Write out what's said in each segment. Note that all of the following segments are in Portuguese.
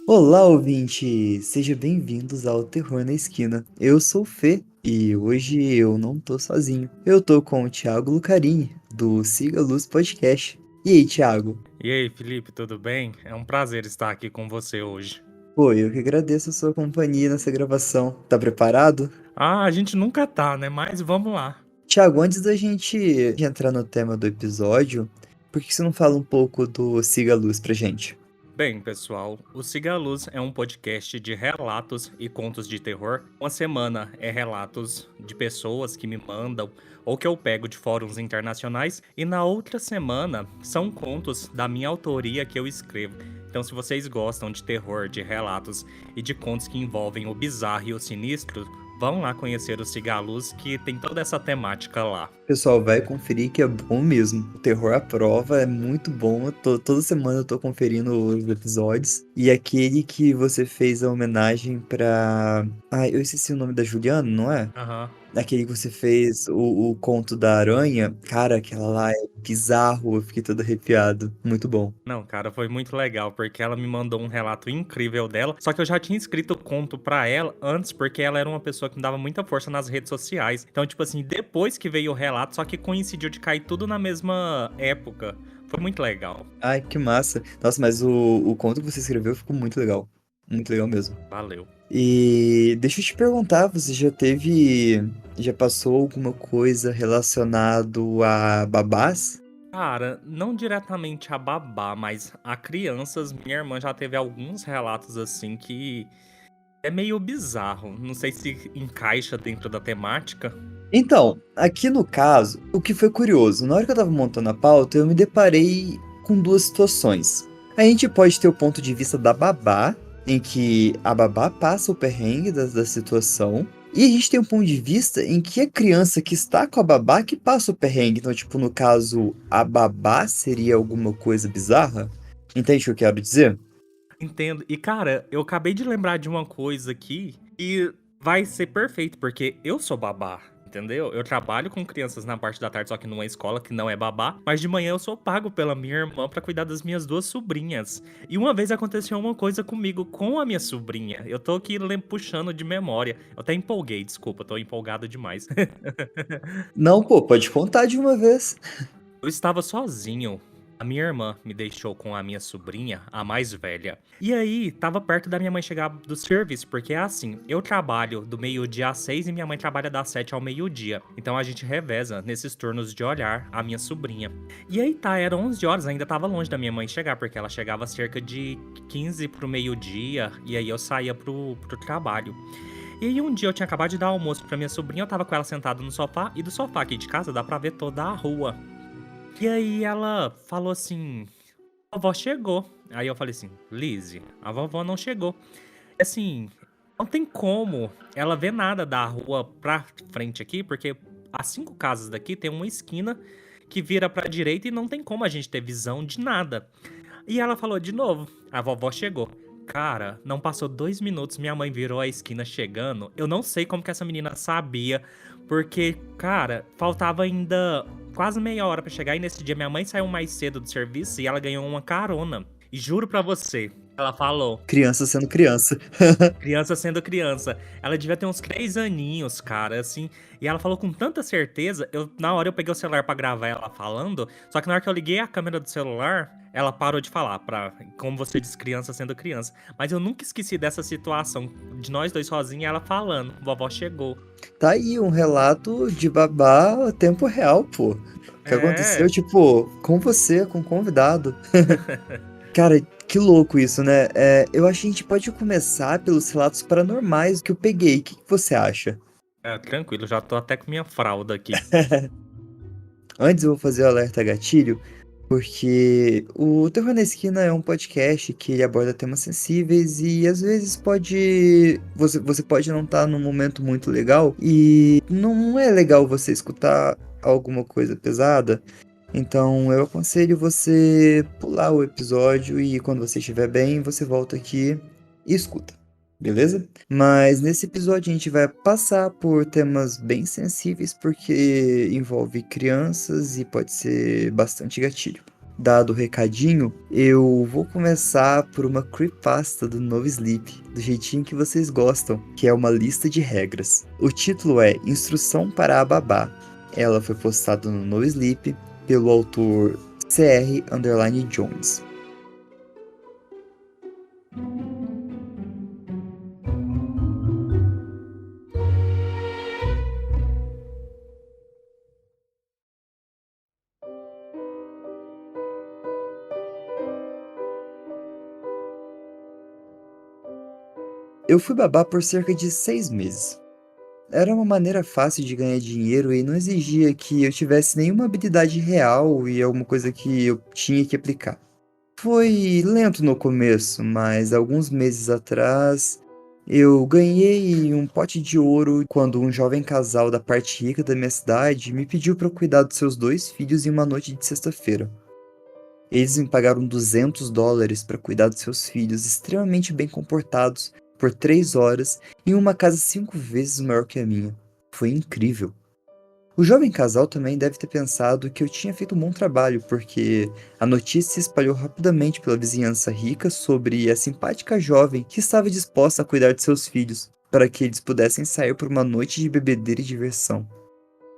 Olá, ouvinte! Sejam bem-vindos ao Terror na Esquina. Eu sou o Fê e hoje eu não tô sozinho. Eu tô com o Thiago Lucarini, do Siga Luz Podcast. E aí, Thiago? E aí, Felipe, tudo bem? É um prazer estar aqui com você hoje. Pô, eu que agradeço a sua companhia nessa gravação. Tá preparado? A gente nunca tá, né? Mas vamos lá. Thiago, antes da gente entrar no tema do episódio, por que você não fala um pouco do Siga Luz pra gente? Bem, pessoal, o Siga a Luz é um podcast de relatos e contos de terror. Uma semana é relatos de pessoas que me mandam ou que eu pego de fóruns internacionais, e na outra semana são contos da minha autoria que eu escrevo. Então, se vocês gostam de terror, de relatos e de contos que envolvem o bizarro e o sinistro, vão lá conhecer o Siga a Luz, que tem toda essa temática lá. Pessoal, vai conferir que é bom mesmo. O Terror à Prova é muito bom. Toda semana eu tô conferindo os episódios. E aquele que você fez a homenagem pra. Ah, eu esqueci o nome da Juliana, não é? Aham. Aquele que você fez o conto da aranha. Cara, aquela lá é bizarro. Eu fiquei todo arrepiado. Muito bom. Não, cara, foi muito legal, porque ela me mandou um relato incrível dela. Só que eu já tinha escrito o conto pra ela antes, porque ela era uma pessoa que me dava muita força nas redes sociais. Então, tipo assim, depois que veio o relato, só que coincidiu de cair tudo na mesma época. Foi muito legal. Ai, que massa. Nossa, mas o conto que você escreveu ficou muito legal. Muito legal mesmo. Valeu. E deixa eu te perguntar, você já passou alguma coisa relacionado a babás? Cara, não diretamente a babá, mas a crianças, minha irmã já teve alguns relatos assim que é meio bizarro. Não sei se encaixa dentro da temática. Então, aqui no caso, o que foi curioso, na hora que eu tava montando a pauta, eu me deparei com duas situações. A gente pode ter o ponto de vista da babá, em que a babá passa o perrengue da situação, e a gente tem um ponto de vista em que a criança que está com a babá que passa o perrengue. Então, tipo, no caso, a babá seria alguma coisa bizarra? Entende o que eu quero dizer? Entendo. E, cara, eu acabei de lembrar de uma coisa aqui e vai ser perfeito, porque eu sou babá, entendeu? Eu trabalho com crianças na parte da tarde, só que numa escola que não é babá, mas de manhã eu sou pago pela minha irmã pra cuidar das minhas duas sobrinhas. E uma vez aconteceu uma coisa comigo com a minha sobrinha. Eu tô aqui puxando de memória. Eu até empolguei, desculpa, tô empolgado demais. Não, pô, pode contar de uma vez. Eu estava sozinho. A minha irmã me deixou com a minha sobrinha, a mais velha. E aí, tava perto da minha mãe chegar do serviço, porque é assim, eu trabalho do meio-dia às 6 e minha mãe trabalha das 7 ao meio-dia. Então a gente reveza nesses turnos de olhar a minha sobrinha. E aí tá, eram 11 horas, ainda tava longe da minha mãe chegar, porque ela chegava cerca de 15 pro meio-dia, e aí eu saía pro trabalho. E aí um dia eu tinha acabado de dar almoço pra minha sobrinha, eu tava com ela sentada no sofá, e do sofá aqui de casa dá pra ver toda a rua. E aí ela falou assim: a vovó chegou. Aí eu falei assim: Lizzie, a vovó não chegou. Assim, não tem como ela ver nada da rua pra frente aqui, porque as 5 casas daqui tem uma esquina que vira pra direita e não tem como a gente ter visão de nada. E ela falou de novo: a vovó chegou. Cara, não passou 2 minutos, minha mãe virou a esquina chegando. Eu não sei como que essa menina sabia, porque, cara, faltava ainda quase meia hora pra chegar. E nesse dia minha mãe saiu mais cedo do serviço e ela ganhou uma carona. E juro pra você, ela falou: Criança sendo criança. criança sendo criança. Ela devia ter uns 3 aninhos, cara, assim. E ela falou com tanta certeza. Na hora eu peguei o celular pra gravar ela falando. Só que na hora que eu liguei a câmera do celular, ela parou de falar. Como você diz, criança sendo criança. Mas eu nunca esqueci dessa situação. De nós dois sozinhos e ela falando. Vovó chegou. Tá aí um relato de babá a tempo real, pô. O que aconteceu, É. tipo, com você, com o convidado. Cara, que louco isso, né? Eu acho que a gente pode começar pelos relatos paranormais que eu peguei. O que você acha? É, tranquilo, já tô até com minha fralda aqui. Antes eu vou fazer o alerta gatilho, porque o Terror na Esquina é um podcast que ele aborda temas sensíveis e às vezes pode. Você pode não estar num momento muito legal e não é legal você escutar alguma coisa pesada. Então eu aconselho você pular o episódio e quando você estiver bem, você volta aqui e escuta, beleza? Mas nesse episódio a gente vai passar por temas bem sensíveis porque envolve crianças e pode ser bastante gatilho. dado o recadinho, eu vou começar por uma creepypasta do novo Sleep, do jeitinho que vocês gostam, que é uma lista de regras. O título é Instrução para a Babá. Ela foi postada no novo Sleep pelo autor CR_Jones. Eu fui babá por cerca de 6 meses. Era uma maneira fácil de ganhar dinheiro e não exigia que eu tivesse nenhuma habilidade real e alguma coisa que eu tinha que aplicar. Foi lento no começo, mas alguns meses atrás eu ganhei um pote de ouro quando um jovem casal da parte rica da minha cidade me pediu para cuidar dos seus 2 filhos em uma noite de sexta-feira. Eles me pagaram US$ 200 para cuidar dos seus filhos extremamente bem comportados por 3 horas em uma casa 5 vezes maior que a minha. Foi incrível. O jovem casal também deve ter pensado que eu tinha feito um bom trabalho, porque a notícia se espalhou rapidamente pela vizinhança rica sobre a simpática jovem que estava disposta a cuidar de seus filhos, para que eles pudessem sair por uma noite de bebedeira e diversão.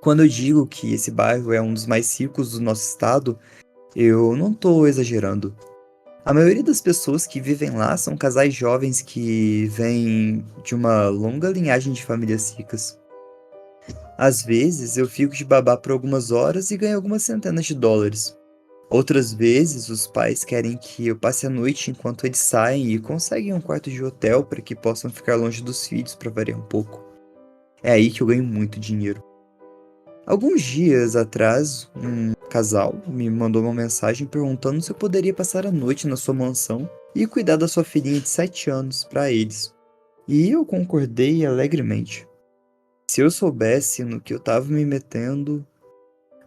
Quando eu digo que esse bairro é um dos mais ricos do nosso estado, eu não estou exagerando. A maioria das pessoas que vivem lá são casais jovens que vêm de uma longa linhagem de famílias ricas. Às vezes eu fico de babá por algumas horas e ganho algumas centenas de dólares. Outras vezes os pais querem que eu passe a noite enquanto eles saem e conseguem um quarto de hotel para que possam ficar longe dos filhos para variar um pouco. É aí que eu ganho muito dinheiro. Alguns dias atrás, um casal me mandou uma mensagem perguntando se eu poderia passar a noite na sua mansão e cuidar da sua filhinha de 7 anos para eles. E eu concordei alegremente. Se eu soubesse no que eu estava me metendo.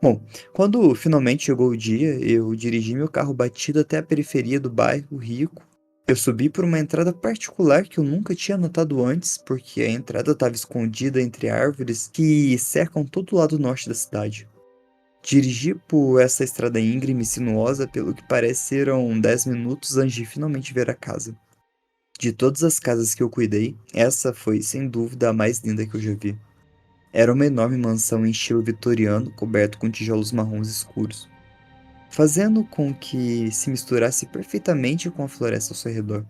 Bom, quando finalmente chegou o dia, eu dirigi meu carro batido até a periferia do bairro rico. Eu subi por uma entrada particular que eu nunca tinha notado antes, porque a entrada estava escondida entre árvores que cercam todo o lado norte da cidade. Dirigi por essa estrada íngreme e sinuosa pelo que pareceram 10 minutos antes de finalmente ver a casa. De todas as casas que eu cuidei, essa foi sem dúvida a mais linda que eu já vi. Era uma enorme mansão em estilo vitoriano, coberto com tijolos marrons escuros, fazendo com que se misturasse perfeitamente com a floresta ao seu redor.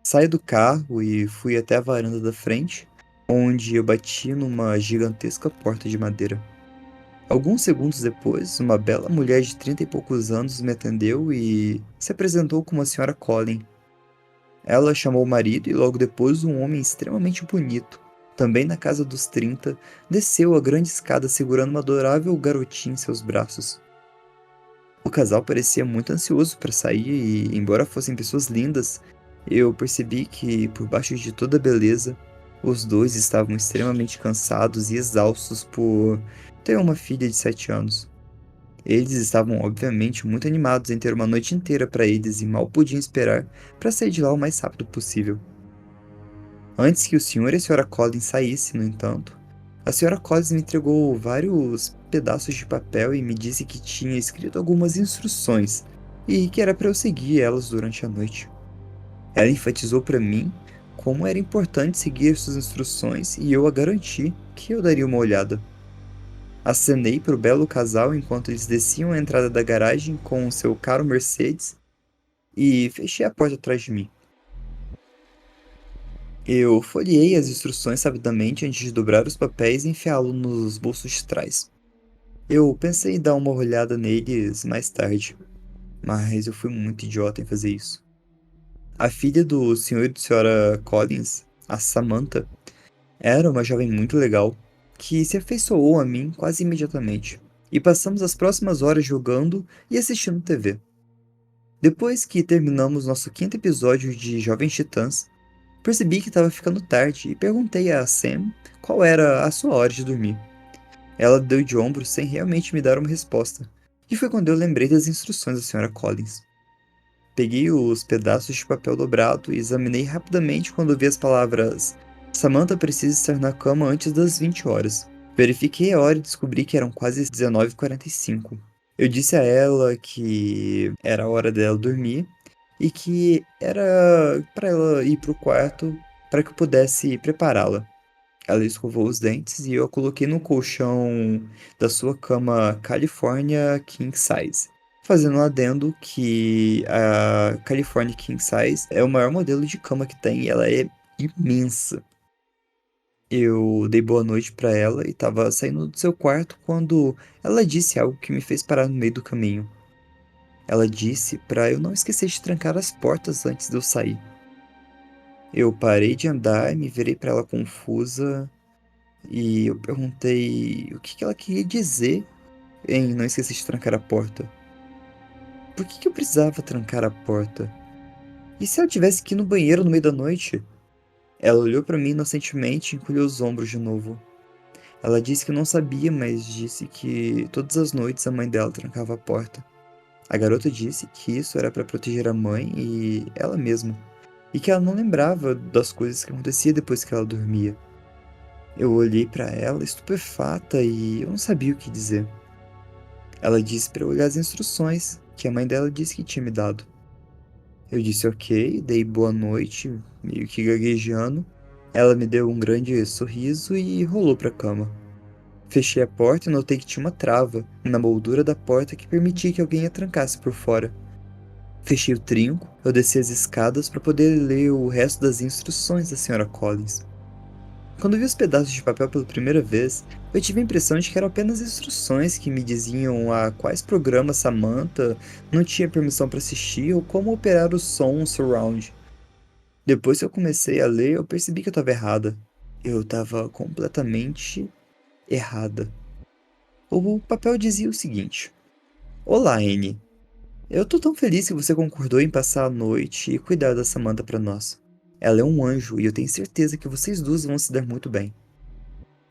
Saí do carro e fui até a varanda da frente, onde eu bati numa gigantesca porta de madeira. Alguns segundos depois, uma bela mulher de 30 e poucos anos me atendeu e se apresentou como a senhora Colin. Ela chamou o marido e logo depois um homem extremamente bonito, também na casa dos 30, desceu a grande escada segurando uma adorável garotinha em seus braços. O casal parecia muito ansioso para sair e, embora fossem pessoas lindas, eu percebi que, por baixo de toda a beleza, os dois estavam extremamente cansados e exaustos por ter uma filha de 7 anos. Eles estavam obviamente muito animados em ter uma noite inteira para eles e mal podiam esperar para sair de lá o mais rápido possível. Antes que o Sr. e a Sra. Collins saíssem, no entanto, a Sra. Collins me entregou vários pedaços de papel e me disse que tinha escrito algumas instruções e que era para eu seguir elas durante a noite. Ela enfatizou para mim como era importante seguir suas instruções e eu a garanti que eu daria uma olhada. Acenei para o belo casal enquanto eles desciam a entrada da garagem com o seu caro Mercedes e fechei a porta atrás de mim. Eu folheei as instruções sabidamente antes de dobrar os papéis e enfiá-los nos bolsos de trás. Eu pensei em dar uma olhada neles mais tarde, mas eu fui muito idiota em fazer isso. A filha do Sr. e da Sra. Collins, a Samantha, era uma jovem muito legal, que se afeiçoou a mim quase imediatamente, e passamos as próximas horas jogando e assistindo TV. Depois que terminamos nosso 5º episódio de Jovens Titãs, percebi que estava ficando tarde e perguntei a Sam qual era a sua hora de dormir. Ela deu de ombros sem realmente me dar uma resposta, e foi quando eu lembrei das instruções da Sra. Collins. Peguei os pedaços de papel dobrado e examinei rapidamente quando vi as palavras Samantha precisa estar na cama antes das 20 horas. Verifiquei a hora e descobri que eram quase 19h45. Eu disse a ela que era a hora dela dormir e que era para ela ir pro quarto para que eu pudesse prepará-la. Ela escovou os dentes e eu a coloquei no colchão da sua cama California King Size. Fazendo um adendo que a California King Size é o maior modelo de cama que tem e ela é imensa. Eu dei boa noite pra ela e tava saindo do seu quarto quando ela disse algo que me fez parar no meio do caminho. Ela disse pra eu não esquecer de trancar as portas antes de eu sair. Eu parei de andar e me virei pra ela confusa e eu perguntei o que ela queria dizer em não esquecer de trancar a porta. Por que eu precisava trancar a porta? E se ela tivesse que ir no banheiro no meio da noite? Ela olhou pra mim inocentemente e encolheu os ombros de novo. Ela disse que não sabia, mas disse que todas as noites a mãe dela trancava a porta. A garota disse que isso era para proteger a mãe e ela mesma, e que ela não lembrava das coisas que acontecia depois que ela dormia. Eu olhei para ela estupefata e eu não sabia o que dizer. Ela disse para eu olhar as instruções que a mãe dela disse que tinha me dado. Eu disse ok, dei boa noite, meio que gaguejando. Ela me deu um grande sorriso e rolou para a cama. Fechei a porta e notei que tinha uma trava na moldura da porta que permitia que alguém a trancasse por fora. Fechei o trinco, eu desci as escadas para poder ler o resto das instruções da Sra. Collins. Quando vi os pedaços de papel pela primeira vez, eu tive a impressão de que eram apenas instruções que me diziam a quais programas Samantha não tinha permissão para assistir ou como operar o som surround. Depois que eu comecei a ler, eu percebi que eu estava errada. Eu estava completamente errada. O papel dizia o seguinte: Olá, Anne. Eu tô tão feliz que você concordou em passar a noite e cuidar da Samantha pra nós. Ela é um anjo e eu tenho certeza que vocês duas vão se dar muito bem.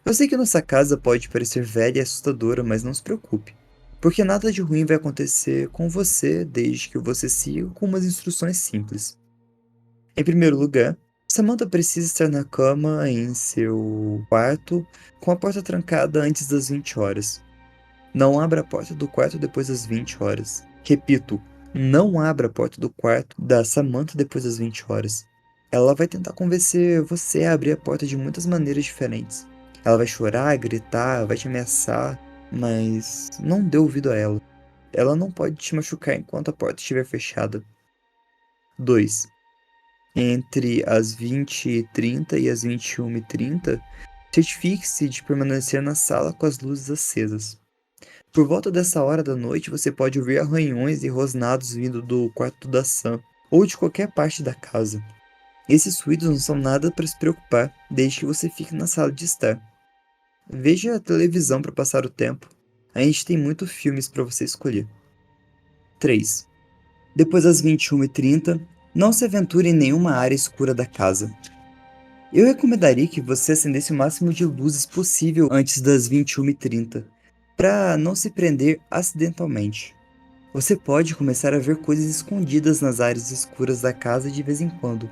Eu sei que nossa casa pode parecer velha e assustadora, mas não se preocupe, porque nada de ruim vai acontecer com você desde que você siga com umas instruções simples. Em primeiro lugar, Samantha precisa estar na cama em seu quarto com a porta trancada antes das 20 horas. Não abra a porta do quarto depois das 20 horas. Repito, não abra a porta do quarto da Samantha depois das 20 horas. Ela vai tentar convencer você a abrir a porta de muitas maneiras diferentes. Ela vai chorar, gritar, vai te ameaçar, mas não dê ouvido a ela. Ela não pode te machucar enquanto a porta estiver fechada. 2. Entre as 20h30 e as 21h30, certifique-se de permanecer na sala com as luzes acesas. Por volta dessa hora da noite, você pode ouvir arranhões e rosnados vindo do quarto da Sam, ou de qualquer parte da casa. Esses ruídos não são nada para se preocupar, desde que você fique na sala de estar. Veja a televisão para passar o tempo. A gente tem muitos filmes para você escolher. 3. Depois das 21h30, não se aventure em nenhuma área escura da casa. Eu recomendaria que você acendesse o máximo de luzes possível antes das 21h30, para não se prender acidentalmente. Você pode começar a ver coisas escondidas nas áreas escuras da casa de vez em quando,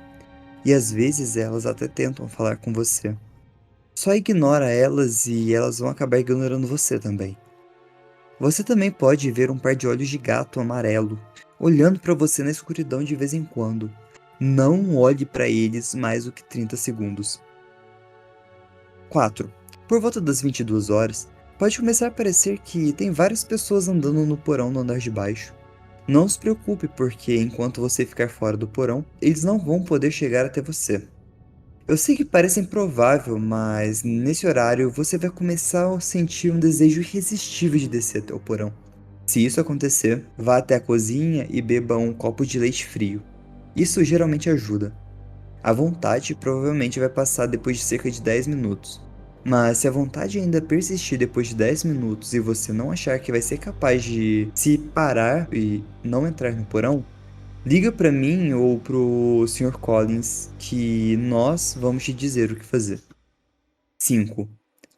e às vezes elas até tentam falar com você. Só ignora elas e elas vão acabar ignorando você também. Você também pode ver um par de olhos de gato amarelo, olhando para você na escuridão de vez em quando. Não olhe para eles mais do que 30 segundos. 4. Por volta das 22 horas, pode começar a parecer que tem várias pessoas andando no porão no andar de baixo. Não se preocupe, porque enquanto você ficar fora do porão, eles não vão poder chegar até você. Eu sei que parece improvável, mas nesse horário você vai começar a sentir um desejo irresistível de descer até o porão. Se isso acontecer, vá até a cozinha e beba um copo de leite frio. Isso geralmente ajuda. A vontade provavelmente vai passar depois de cerca de 10 minutos. Mas se a vontade ainda persistir depois de 10 minutos e você não achar que vai ser capaz de se parar e não entrar no porão, liga para mim ou pro Sr. Collins que nós vamos te dizer o que fazer. 5.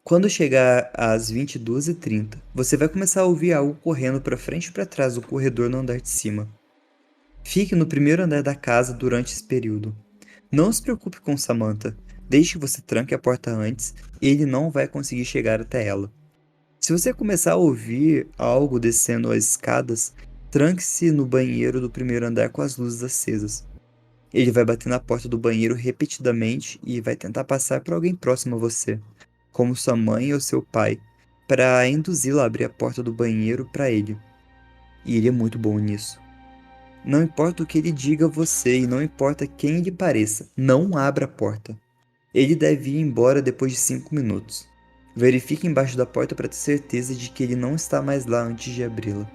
Quando chegar às 22h30, você vai começar a ouvir algo correndo para frente e para trás do corredor no andar de cima. Fique no primeiro andar da casa durante esse período. Não se preocupe com Samantha. Desde que você tranque a porta antes, ele não vai conseguir chegar até ela. Se você começar a ouvir algo descendo as escadas, tranque-se no banheiro do primeiro andar com as luzes acesas. Ele vai bater na porta do banheiro repetidamente e vai tentar passar por alguém próximo a você, como sua mãe ou seu pai, para induzi-lo a abrir a porta do banheiro para ele. E ele é muito bom nisso. Não importa o que ele diga a você e não importa quem ele pareça, não abra a porta. Ele deve ir embora depois de 5 minutos. Verifique embaixo da porta para ter certeza de que ele não está mais lá antes de abri-la.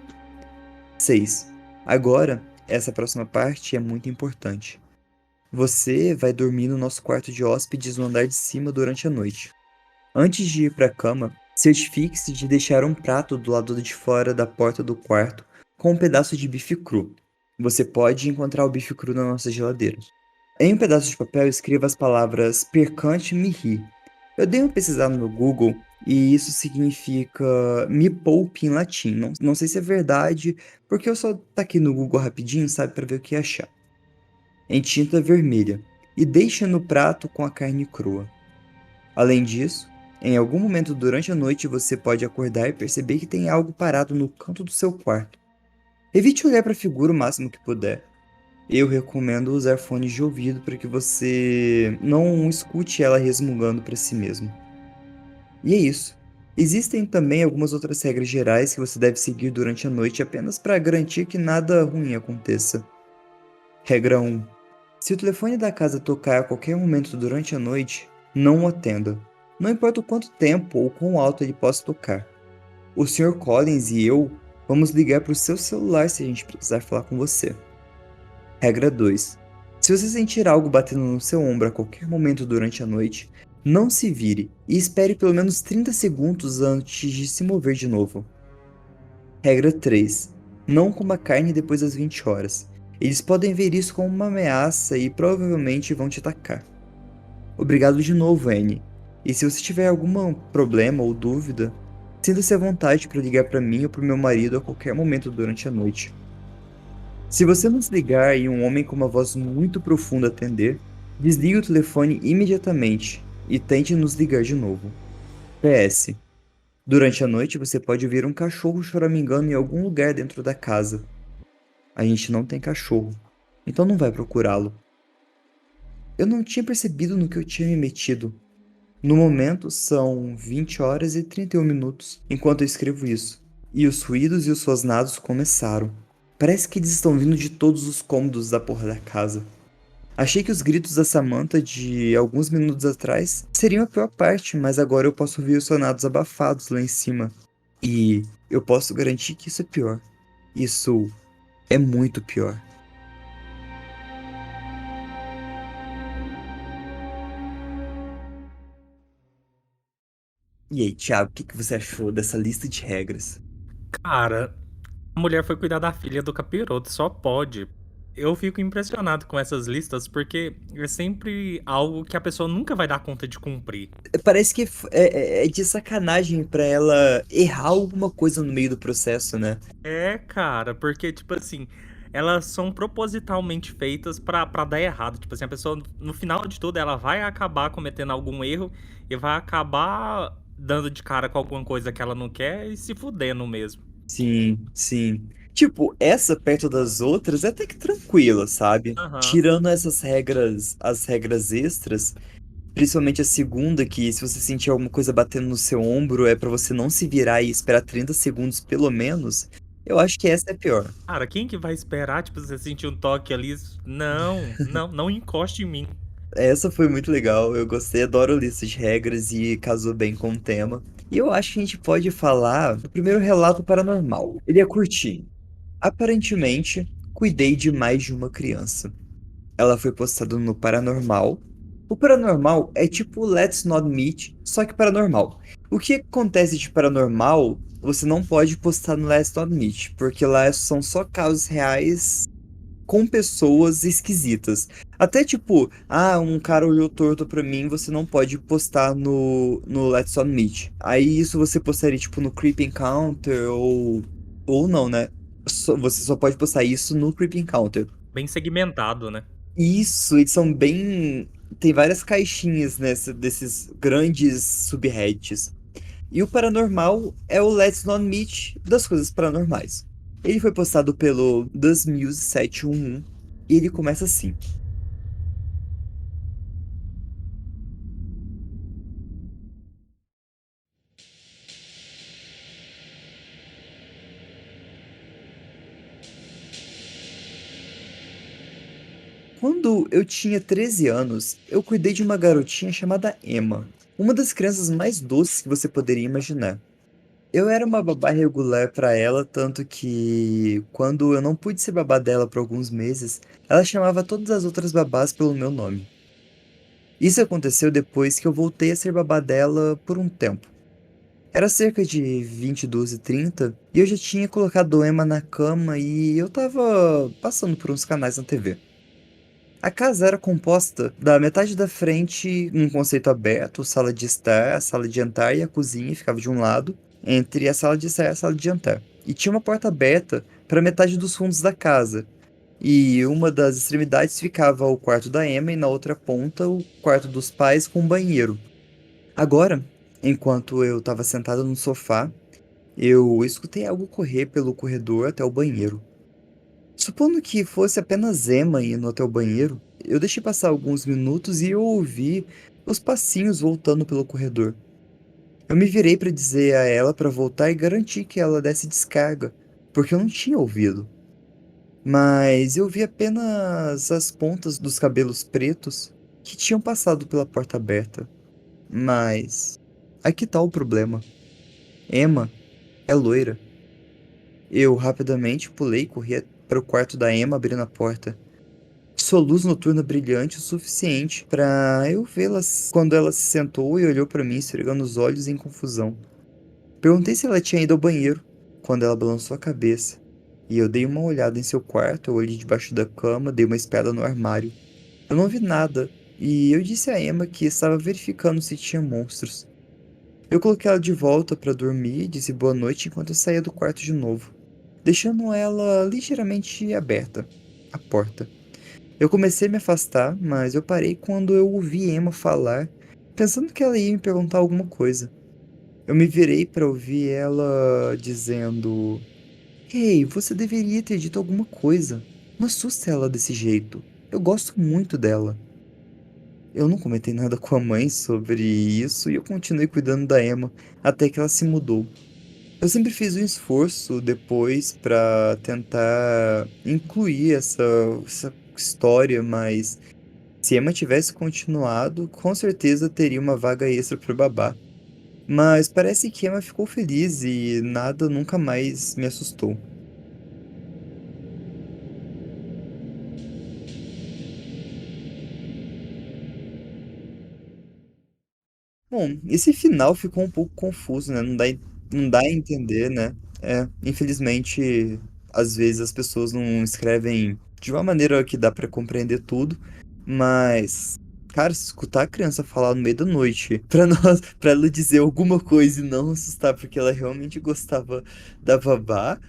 6. Agora, essa próxima parte é muito importante. Você vai dormir no nosso quarto de hóspedes no andar de cima durante a noite. Antes de ir para a cama, certifique-se de deixar um prato do lado de fora da porta do quarto com um pedaço de bife cru. Você pode encontrar o bife cru na nossa geladeira. Em um pedaço de papel, escreva as palavras percante me ri. Eu dei uma pesquisada no Google e isso significa me poupe em latim. Não sei se é verdade, porque eu só taquei no Google rapidinho, sabe, para ver o que achar. Em tinta vermelha e deixe no prato com a carne crua. Além disso, em algum momento durante a noite você pode acordar e perceber que tem algo parado no canto do seu quarto. Evite olhar para a figura o máximo que puder. Eu recomendo usar fones de ouvido para que você não escute ela resmungando para si mesmo. E é isso. Existem também algumas outras regras gerais que você deve seguir durante a noite apenas para garantir que nada ruim aconteça. Regra 1. Se o telefone da casa tocar a qualquer momento durante a noite, não o atenda. Não importa o quanto tempo ou quão alto ele possa tocar. O Sr. Collins e eu vamos ligar para o seu celular se a gente precisar falar com você. Regra 2. Se você sentir algo batendo no seu ombro a qualquer momento durante a noite, não se vire e espere pelo menos 30 segundos antes de se mover de novo. Regra 3. Não coma carne depois das 20 horas. Eles podem ver isso como uma ameaça e provavelmente vão te atacar. Obrigado de novo, Anne. E se você tiver algum problema ou dúvida, sinta-se à vontade para ligar para mim ou para o meu marido a qualquer momento durante a noite. Se você nos ligar e um homem com uma voz muito profunda atender, desligue o telefone imediatamente e tente nos ligar de novo. PS. Durante a noite você pode ouvir um cachorro choramingando em algum lugar dentro da casa. A gente não tem cachorro, então não vai procurá-lo. Eu não tinha percebido no que eu tinha me metido. No momento são 20 horas e 31 minutos enquanto eu escrevo isso, e os ruídos e os rosnados começaram. Parece que eles estão vindo de todos os cômodos da porra da casa. Achei que os gritos da Samantha de alguns minutos atrás seriam a pior parte, mas agora eu posso ouvir os sonados abafados lá em cima. E eu posso garantir que isso é pior. Isso é muito pior. E aí, Thiago, o que você achou dessa lista de regras? Cara, a mulher foi cuidar da filha do capiroto, só pode. Eu fico impressionado com essas listas porque é sempre algo que a pessoa nunca vai dar conta de cumprir. Parece que é de sacanagem pra ela errar alguma coisa no meio do processo, né? É, cara, porque, tipo assim, elas são propositalmente feitas pra dar errado. Tipo assim, a pessoa, no final de tudo, ela vai acabar cometendo algum erro e vai acabar dando de cara com alguma coisa que ela não quer e se fudendo mesmo. Sim, sim. Tipo, essa perto das outras é até que tranquila, sabe? Aham. Tirando essas regras, as regras extras, principalmente a segunda, que se você sentir alguma coisa batendo no seu ombro, é pra você não se virar e esperar 30 segundos pelo menos, eu acho que essa é a pior. Cara, quem que vai esperar, tipo, você sentir um toque ali? Não, não, não encoste em mim. Essa foi muito legal, eu gostei, adoro lista de regras e casou bem com o tema. E eu acho que a gente pode falar do primeiro relato paranormal. Ele é curtinho. Aparentemente, cuidei de mais de uma criança. Ela foi postada no Paranormal. O Paranormal é tipo o Let's Not Meet, só que paranormal. O que acontece de paranormal, você não pode postar no Let's Not Meet, porque lá são só casos reais com pessoas esquisitas. Até tipo, um cara olhou torto pra mim, você não pode postar no Let's Not Meet. Aí isso você postaria tipo no Creep Encounter ou não, né? Você só pode postar isso no Creep Encounter. Bem segmentado, né? Isso, eles são bem. Tem várias caixinhas desses grandes subreddits. E o paranormal é o Let's Not Meet das coisas paranormais. Ele foi postado pelo TheSmuse711 e ele começa assim. Quando eu tinha 13 anos, eu cuidei de uma garotinha chamada Emma, uma das crianças mais doces que você poderia imaginar. Eu era uma babá regular para ela, tanto que quando eu não pude ser babá dela por alguns meses, ela chamava todas as outras babás pelo meu nome. Isso aconteceu depois que eu voltei a ser babá dela por um tempo. Era cerca de 22h30 e eu já tinha colocado Emma na cama e eu tava passando por uns canais na TV. A casa era composta da metade da frente, um conceito aberto, sala de estar, a sala de jantar e a cozinha ficava de um lado, entre a sala de estar e a sala de jantar. E tinha uma porta aberta para metade dos fundos da casa. E uma das extremidades ficava o quarto da Emma e na outra ponta o quarto dos pais com banheiro. Agora, enquanto eu estava sentado no sofá, eu escutei algo correr pelo corredor até o banheiro. Supondo que fosse apenas Emma indo até o banheiro, eu deixei passar alguns minutos e eu ouvi os passinhos voltando pelo corredor. Eu me virei para dizer a ela para voltar e garantir que ela desse descarga, porque eu não tinha ouvido. Mas eu vi apenas as pontas dos cabelos pretos que tinham passado pela porta aberta. Mas aqui tá o problema. Emma é loira. Eu rapidamente pulei e corri para o quarto da Emma abrindo a porta. Sua luz noturna brilhante o suficiente para eu vê-la quando ela se sentou e olhou para mim, esfregando os olhos em confusão. Perguntei se ela tinha ido ao banheiro, quando ela balançou a cabeça. E eu dei uma olhada em seu quarto, eu olhei debaixo da cama, dei uma espiada no armário. Eu não vi nada, e eu disse a Emma que estava verificando se tinha monstros. Eu coloquei ela de volta para dormir e disse boa noite enquanto eu saía do quarto de novo, deixando ela ligeiramente aberta, a porta. Eu comecei a me afastar, mas eu parei quando eu ouvi Emma falar, pensando que ela ia me perguntar alguma coisa. Eu me virei para ouvir ela dizendo: Ei, você deveria ter dito alguma coisa. Não assusta ela desse jeito. Eu gosto muito dela. Eu não comentei nada com a mãe sobre isso e eu continuei cuidando da Emma até que ela se mudou. Eu sempre fiz um esforço depois para tentar incluir essa história, mas se Emma tivesse continuado, com certeza teria uma vaga extra pro babá. Mas parece que Emma ficou feliz e nada nunca mais me assustou. Bom, esse final ficou um pouco confuso, né? Não dá a entender, né? Infelizmente, às vezes as pessoas não escrevem de uma maneira que dá pra compreender tudo, mas, cara, se escutar a criança falar no meio da noite para ela dizer alguma coisa e não assustar porque ela realmente gostava da babá,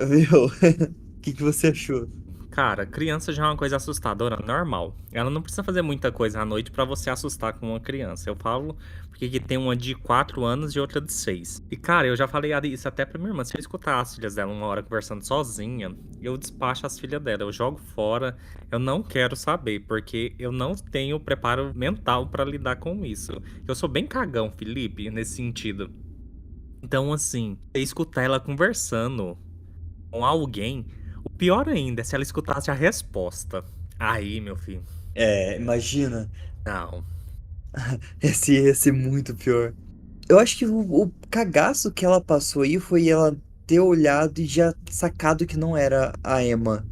meu, o que que você achou? Cara, criança já é uma coisa assustadora, normal. Ela não precisa fazer muita coisa à noite pra você assustar com uma criança. Eu falo porque aqui tem uma de 4 anos e outra de 6. E, cara, eu já falei isso até pra minha irmã. Se eu escutar as filhas dela uma hora conversando sozinha, eu despacho as filhas dela. Eu jogo fora. Eu não quero saber, porque eu não tenho preparo mental pra lidar com isso. Eu sou bem cagão, Felipe, nesse sentido. Então, assim, escutar ela conversando com alguém. O pior ainda é se ela escutasse a resposta. Aí, meu filho. Imagina, Não. esse ia ser muito pior. Eu acho que o cagaço que ela passou aí foi ela ter olhado e já sacado que não era a Emma.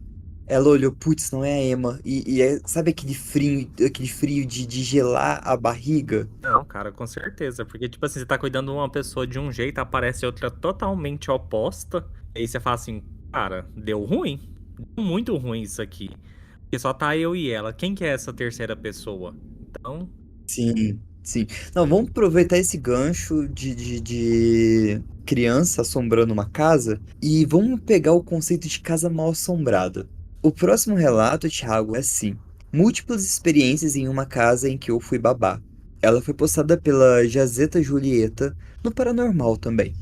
Ela olhou, putz, não é a Emma. Sabe aquele frio de gelar a barriga? Não, cara, com certeza. Porque, tipo assim, você tá cuidando de uma pessoa de um jeito, aparece outra totalmente oposta. Aí você fala assim, cara, deu ruim. Deu muito ruim isso aqui. Porque só tá eu e ela. Quem que é essa terceira pessoa? Então, Sim, sim. Não, vamos aproveitar esse gancho de criança assombrando uma casa e vamos pegar o conceito de casa mal assombrada. O próximo relato, Thiago, é assim: múltiplas experiências em uma casa em que eu fui babá. Ela foi postada pela Jazeta Julieta no Paranormal também.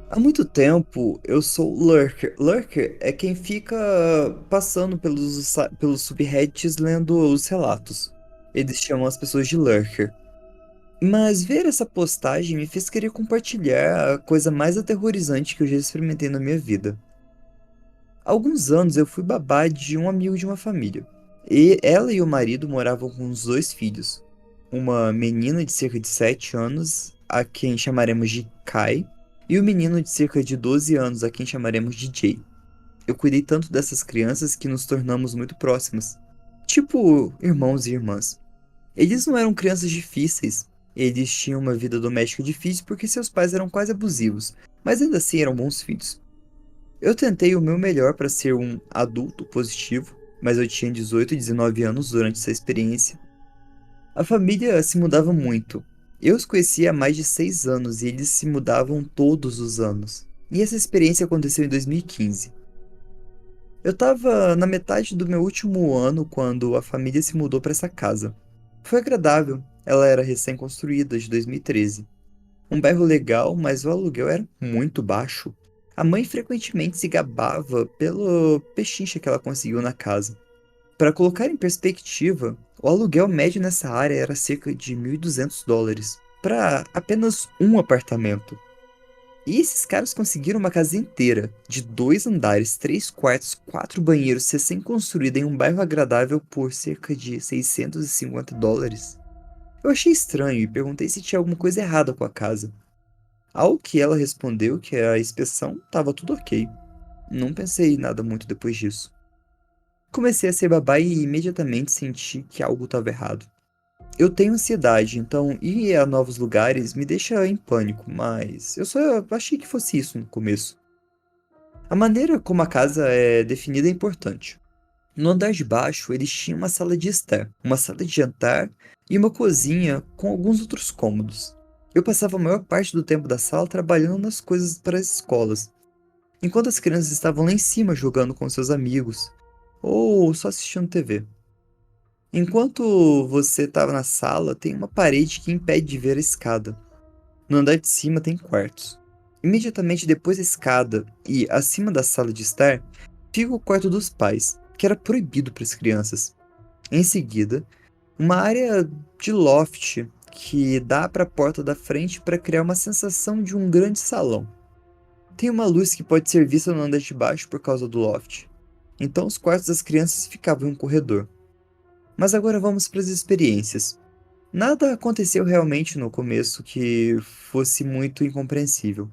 Há muito tempo eu sou Lurker. Lurker é quem fica passando pelos subreddits lendo os relatos. Eles chamam as pessoas de Lurker. Mas ver essa postagem me fez querer compartilhar a coisa mais aterrorizante que eu já experimentei na minha vida. Há alguns anos eu fui babá de um amigo de uma família. E ela e o marido moravam com os dois filhos. Uma menina de cerca de 7 anos, a quem chamaremos de Kai, e o menino de cerca de 12 anos, a quem chamaremos de Jay. Eu cuidei tanto dessas crianças que nos tornamos muito próximas. Tipo, irmãos e irmãs. Eles não eram crianças difíceis. Eles tinham uma vida doméstica difícil porque seus pais eram quase abusivos, mas ainda assim eram bons filhos. Eu tentei o meu melhor para ser um adulto positivo, mas eu tinha 18 e 19 anos durante essa experiência. A família se mudava muito. Eu os conhecia há mais de 6 anos e eles se mudavam todos os anos. E essa experiência aconteceu em 2015. Eu estava na metade do meu último ano quando a família se mudou para essa casa. Foi agradável, ela era recém-construída, de 2013. Um bairro legal, mas o aluguel era muito baixo. A mãe frequentemente se gabava pelo pechincha que ela conseguiu na casa. Para colocar em perspectiva, o aluguel médio nessa área era cerca de US$ 1.200 para apenas um apartamento. E esses caras conseguiram uma casa inteira, de 2 andares, 3 quartos, 4 banheiros, recém-construída em um bairro agradável por cerca de US$ 650. Eu achei estranho e perguntei se tinha alguma coisa errada com a casa. Ao que ela respondeu que a inspeção estava tudo ok. Não pensei em nada muito depois disso. Comecei a ser babá e imediatamente senti que algo estava errado. Eu tenho ansiedade, então ir a novos lugares me deixa em pânico, mas eu só achei que fosse isso no começo. A maneira como a casa é definida é importante. No andar de baixo, eles tinham uma sala de estar, uma sala de jantar e uma cozinha com alguns outros cômodos. Eu passava a maior parte do tempo da sala trabalhando nas coisas para as escolas, enquanto as crianças estavam lá em cima jogando com seus amigos ou só assistindo TV. Enquanto você estava na sala, tem uma parede que impede de ver a escada. No andar de cima tem quartos. Imediatamente depois da escada e acima da sala de estar, fica o quarto dos pais, que era proibido para as crianças. Em seguida, uma área de loft que dá para a porta da frente para criar uma sensação de um grande salão. Tem uma luz que pode ser vista no andar de baixo por causa do loft. Então os quartos das crianças ficavam em um corredor. Mas agora vamos para as experiências. Nada aconteceu realmente no começo que fosse muito incompreensível.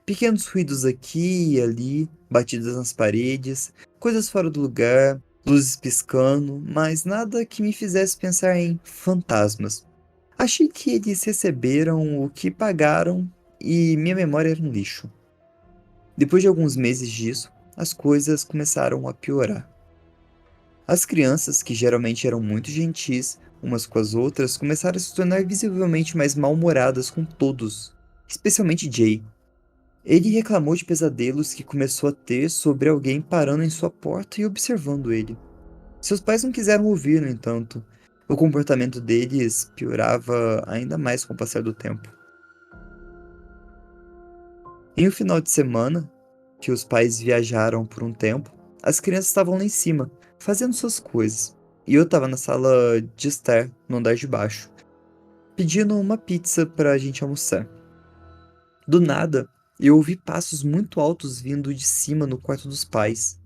Pequenos ruídos aqui e ali, batidas nas paredes, coisas fora do lugar, luzes piscando, mas nada que me fizesse pensar em fantasmas. Achei que eles receberam o que pagaram e minha memória era um lixo. Depois de alguns meses disso, as coisas começaram a piorar. As crianças, que geralmente eram muito gentis umas com as outras, começaram a se tornar visivelmente mais mal-humoradas com todos, especialmente Jay. Ele reclamou de pesadelos que começou a ter sobre alguém parando em sua porta e observando ele. Seus pais não quiseram ouvir, no entanto. O comportamento deles piorava ainda mais com o passar do tempo. Em um final de semana, que os pais viajaram por um tempo, as crianças estavam lá em cima, fazendo suas coisas. E eu estava na sala de estar, no andar de baixo, pedindo uma pizza pra gente almoçar. Do nada, eu ouvi passos muito altos vindo de cima no quarto dos pais.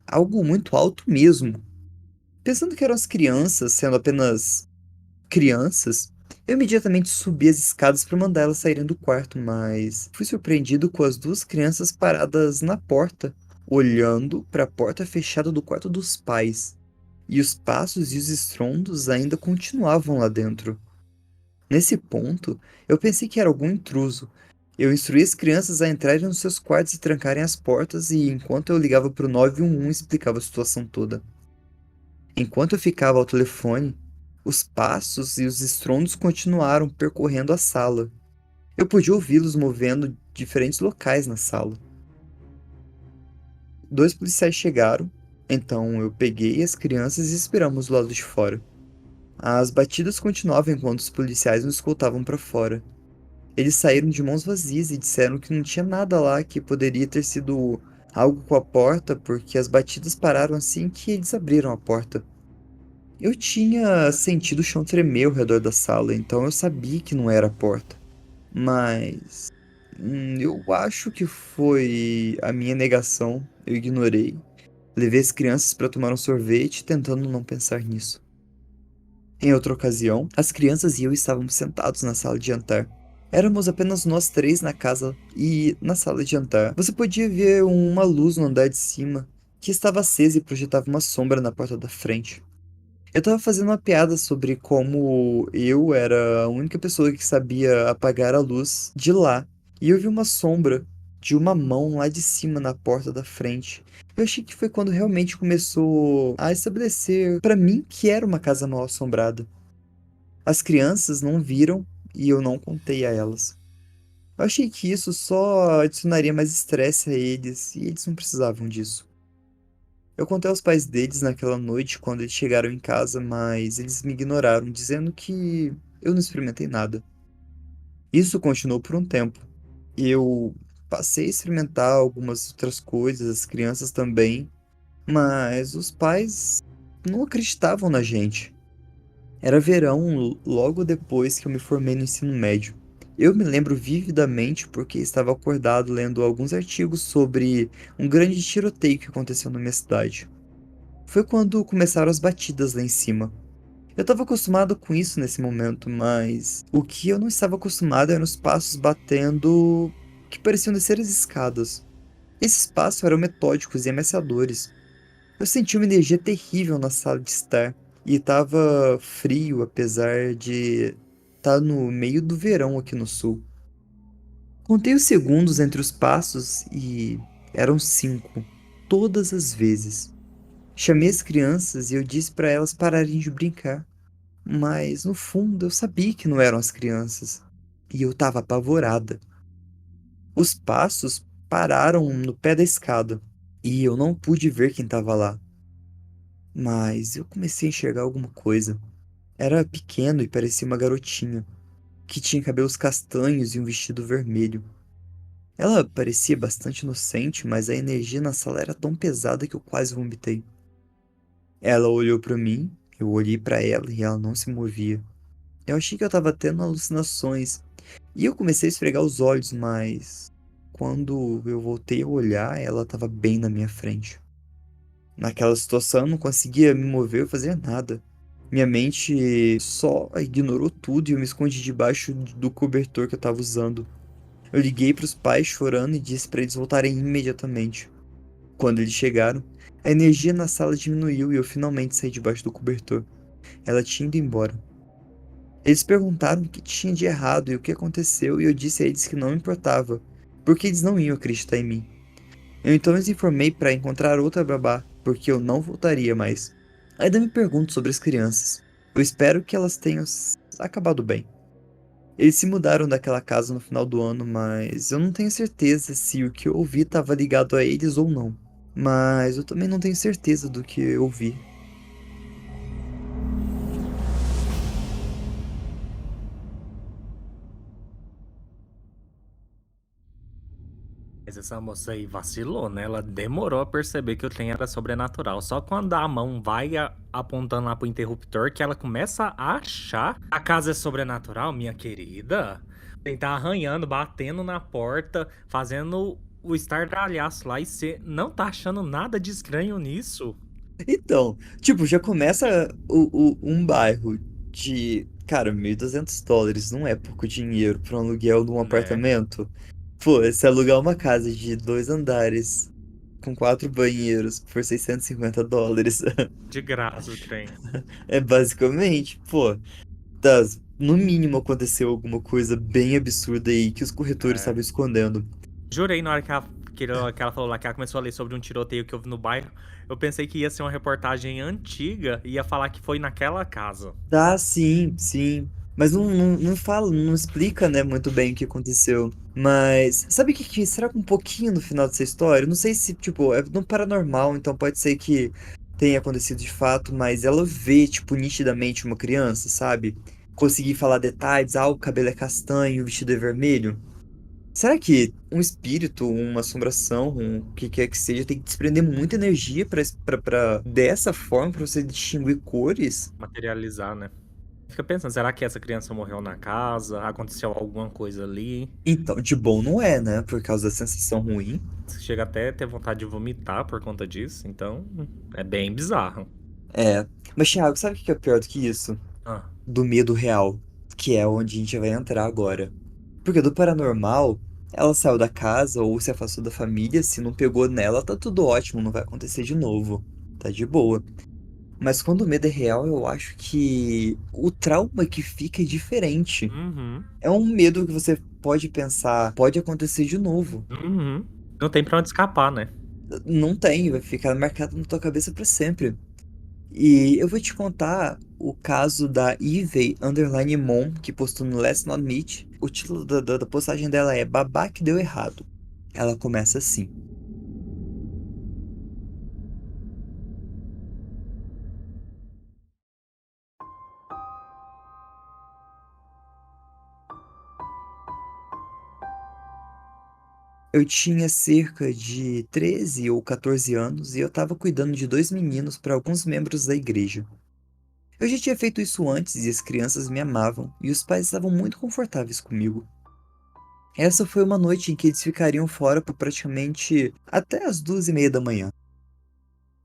Algo muito alto mesmo. Pensando que eram as crianças, sendo apenas crianças, eu imediatamente subi as escadas para mandar elas saírem do quarto, mas fui surpreendido com as duas crianças paradas na porta, olhando para a porta fechada do quarto dos pais. E os passos e os estrondos ainda continuavam lá dentro. Nesse ponto, eu pensei que era algum intruso. Eu instruí as crianças a entrarem nos seus quartos e trancarem as portas, e enquanto eu ligava para o 911 explicava a situação toda. Enquanto eu ficava ao telefone, os passos e os estrondos continuaram percorrendo a sala. Eu podia ouvi-los movendo diferentes locais na sala. Dois policiais chegaram, então eu peguei as crianças e esperamos do lado de fora. As batidas continuavam enquanto os policiais nos escoltavam para fora. Eles saíram de mãos vazias e disseram que não tinha nada lá, que poderia ter sido algo com a porta, porque as batidas pararam assim que eles abriram a porta. Eu tinha sentido o chão tremer ao redor da sala, então eu sabia que não era a porta. Mas eu acho que foi a minha negação. Eu ignorei. Levei as crianças para tomar um sorvete, tentando não pensar nisso. Em outra ocasião, as crianças e eu estávamos sentados na sala de jantar. Éramos apenas nós três na casa e na sala de jantar. Você podia ver uma luz no andar de cima que estava acesa e projetava uma sombra na porta da frente. Eu tava fazendo uma piada sobre como eu era a única pessoa que sabia apagar a luz de lá. E eu vi uma sombra de uma mão lá de cima na porta da frente. Eu achei que foi quando realmente começou a estabelecer pra mim que era uma casa mal assombrada. As crianças não viram e eu não contei a elas. Eu achei que isso só adicionaria mais estresse a eles e eles não precisavam disso. Eu contei aos pais deles naquela noite quando eles chegaram em casa, mas eles me ignoraram, dizendo que eu não experimentei nada. Isso continuou por um tempo. Eu passei a experimentar algumas outras coisas, as crianças também, mas os pais não acreditavam na gente. Era verão logo depois que eu me formei no ensino médio. Eu me lembro vividamente porque estava acordado lendo alguns artigos sobre um grande tiroteio que aconteceu na minha cidade. Foi quando começaram as batidas lá em cima. Eu estava acostumado com isso nesse momento, mas o que eu não estava acostumado eram os passos batendo que pareciam descer as escadas. Esses passos eram metódicos e ameaçadores. Eu senti uma energia terrível na sala de estar e estava frio apesar de estar no meio do verão aqui no sul. Contei os segundos entre os passos e eram 5, todas as vezes. Chamei as crianças e eu disse para elas pararem de brincar. Mas, no fundo, eu sabia que não eram as crianças. E eu estava apavorada. Os passos pararam no pé da escada. E eu não pude ver quem estava lá. Mas eu comecei a enxergar alguma coisa. Era pequeno e parecia uma garotinha, que tinha cabelos castanhos e um vestido vermelho. Ela parecia bastante inocente, mas a energia na sala era tão pesada que eu quase vomitei. Ela olhou para mim, eu olhei para ela e ela não se movia. Eu achei que eu estava tendo alucinações e eu comecei a esfregar os olhos, mas quando eu voltei a olhar, ela estava bem na minha frente. Naquela situação, eu não conseguia me mover ou fazer nada. Minha mente só ignorou tudo e eu me escondi debaixo do cobertor que eu estava usando. Eu liguei para os pais chorando e disse para eles voltarem imediatamente. Quando eles chegaram, a energia na sala diminuiu e eu finalmente saí debaixo do cobertor. Ela tinha ido embora. Eles perguntaram o que tinha de errado e o que aconteceu, e eu disse a eles que não me importava, porque eles não iam acreditar em mim. Eu então os informei para encontrar outra babá, porque eu não voltaria mais. Ainda me pergunto sobre as crianças. Eu espero que elas tenham acabado bem. Eles se mudaram daquela casa no final do ano, mas eu não tenho certeza se o que eu ouvi estava ligado a eles ou não. Mas eu também não tenho certeza do que eu ouvi. Mas essa moça aí vacilou, né? Ela demorou a perceber que o trem era sobrenatural. Só quando a mão vai apontando lá pro interruptor que ela começa a achar a casa é sobrenatural, minha querida. Tem que tá arranhando, batendo na porta, fazendo o estardalhaço lá e você não tá achando nada de estranho nisso? Então, tipo, já começa um bairro de, cara, US$ 1.200 não é pouco dinheiro para um aluguel de um Né? apartamento. Pô, se alugar uma casa de 2 andares com 4 banheiros por US$ 650, De graça o trem. é basicamente, pô, tá, no mínimo aconteceu alguma coisa bem absurda aí que os corretores É. estavam escondendo. Jurei na hora que ela falou lá que ela começou a ler sobre um tiroteio que houve no bairro. Eu pensei que ia ser uma reportagem antiga e ia falar que foi naquela casa. Tá, sim, sim. Mas não fala, não explica, né, muito bem o que aconteceu. Mas sabe o que será que um pouquinho no final dessa história? Eu não sei se, tipo, é no paranormal, então pode ser que tenha acontecido de fato, mas ela vê, tipo, nitidamente uma criança, sabe? Conseguir falar detalhes, ah, o cabelo é castanho, o vestido é vermelho. Será que um espírito, uma assombração, o que quer que seja, tem que desprender muita energia pra dessa forma, pra você distinguir cores? Materializar, né? Fica pensando, será que essa criança morreu na casa? Aconteceu alguma coisa ali? Então, de bom não é, né? Por causa da sensação ruim. Você chega até a ter vontade de vomitar por conta disso, então é bem bizarro. É. Mas, Thiago, sabe o que é pior do que isso? Ah, Do medo real, que é onde a gente vai entrar agora. Porque do paranormal, ela saiu da casa ou se afastou da família, se não pegou nela, tá tudo ótimo, não vai acontecer de novo. Tá de boa. Mas quando o medo é real, eu acho que o trauma que fica é diferente. uhum, É um medo que você pode pensar, pode acontecer de novo. uhum. Não tem pra onde escapar, né? Não tem, vai ficar marcado na tua cabeça pra sempre. E eu vou te contar o caso da Ivy Underline Mon, que postou no Let's Not Meet. O título da postagem dela é Babá que deu errado. Ela começa assim. Eu tinha cerca de 13 ou 14 anos e eu estava cuidando de dois meninos para alguns membros da igreja. Eu já tinha feito isso antes e as crianças me amavam e os pais estavam muito confortáveis comigo. Essa foi uma noite em que eles ficariam fora por praticamente até as 2:30 da manhã.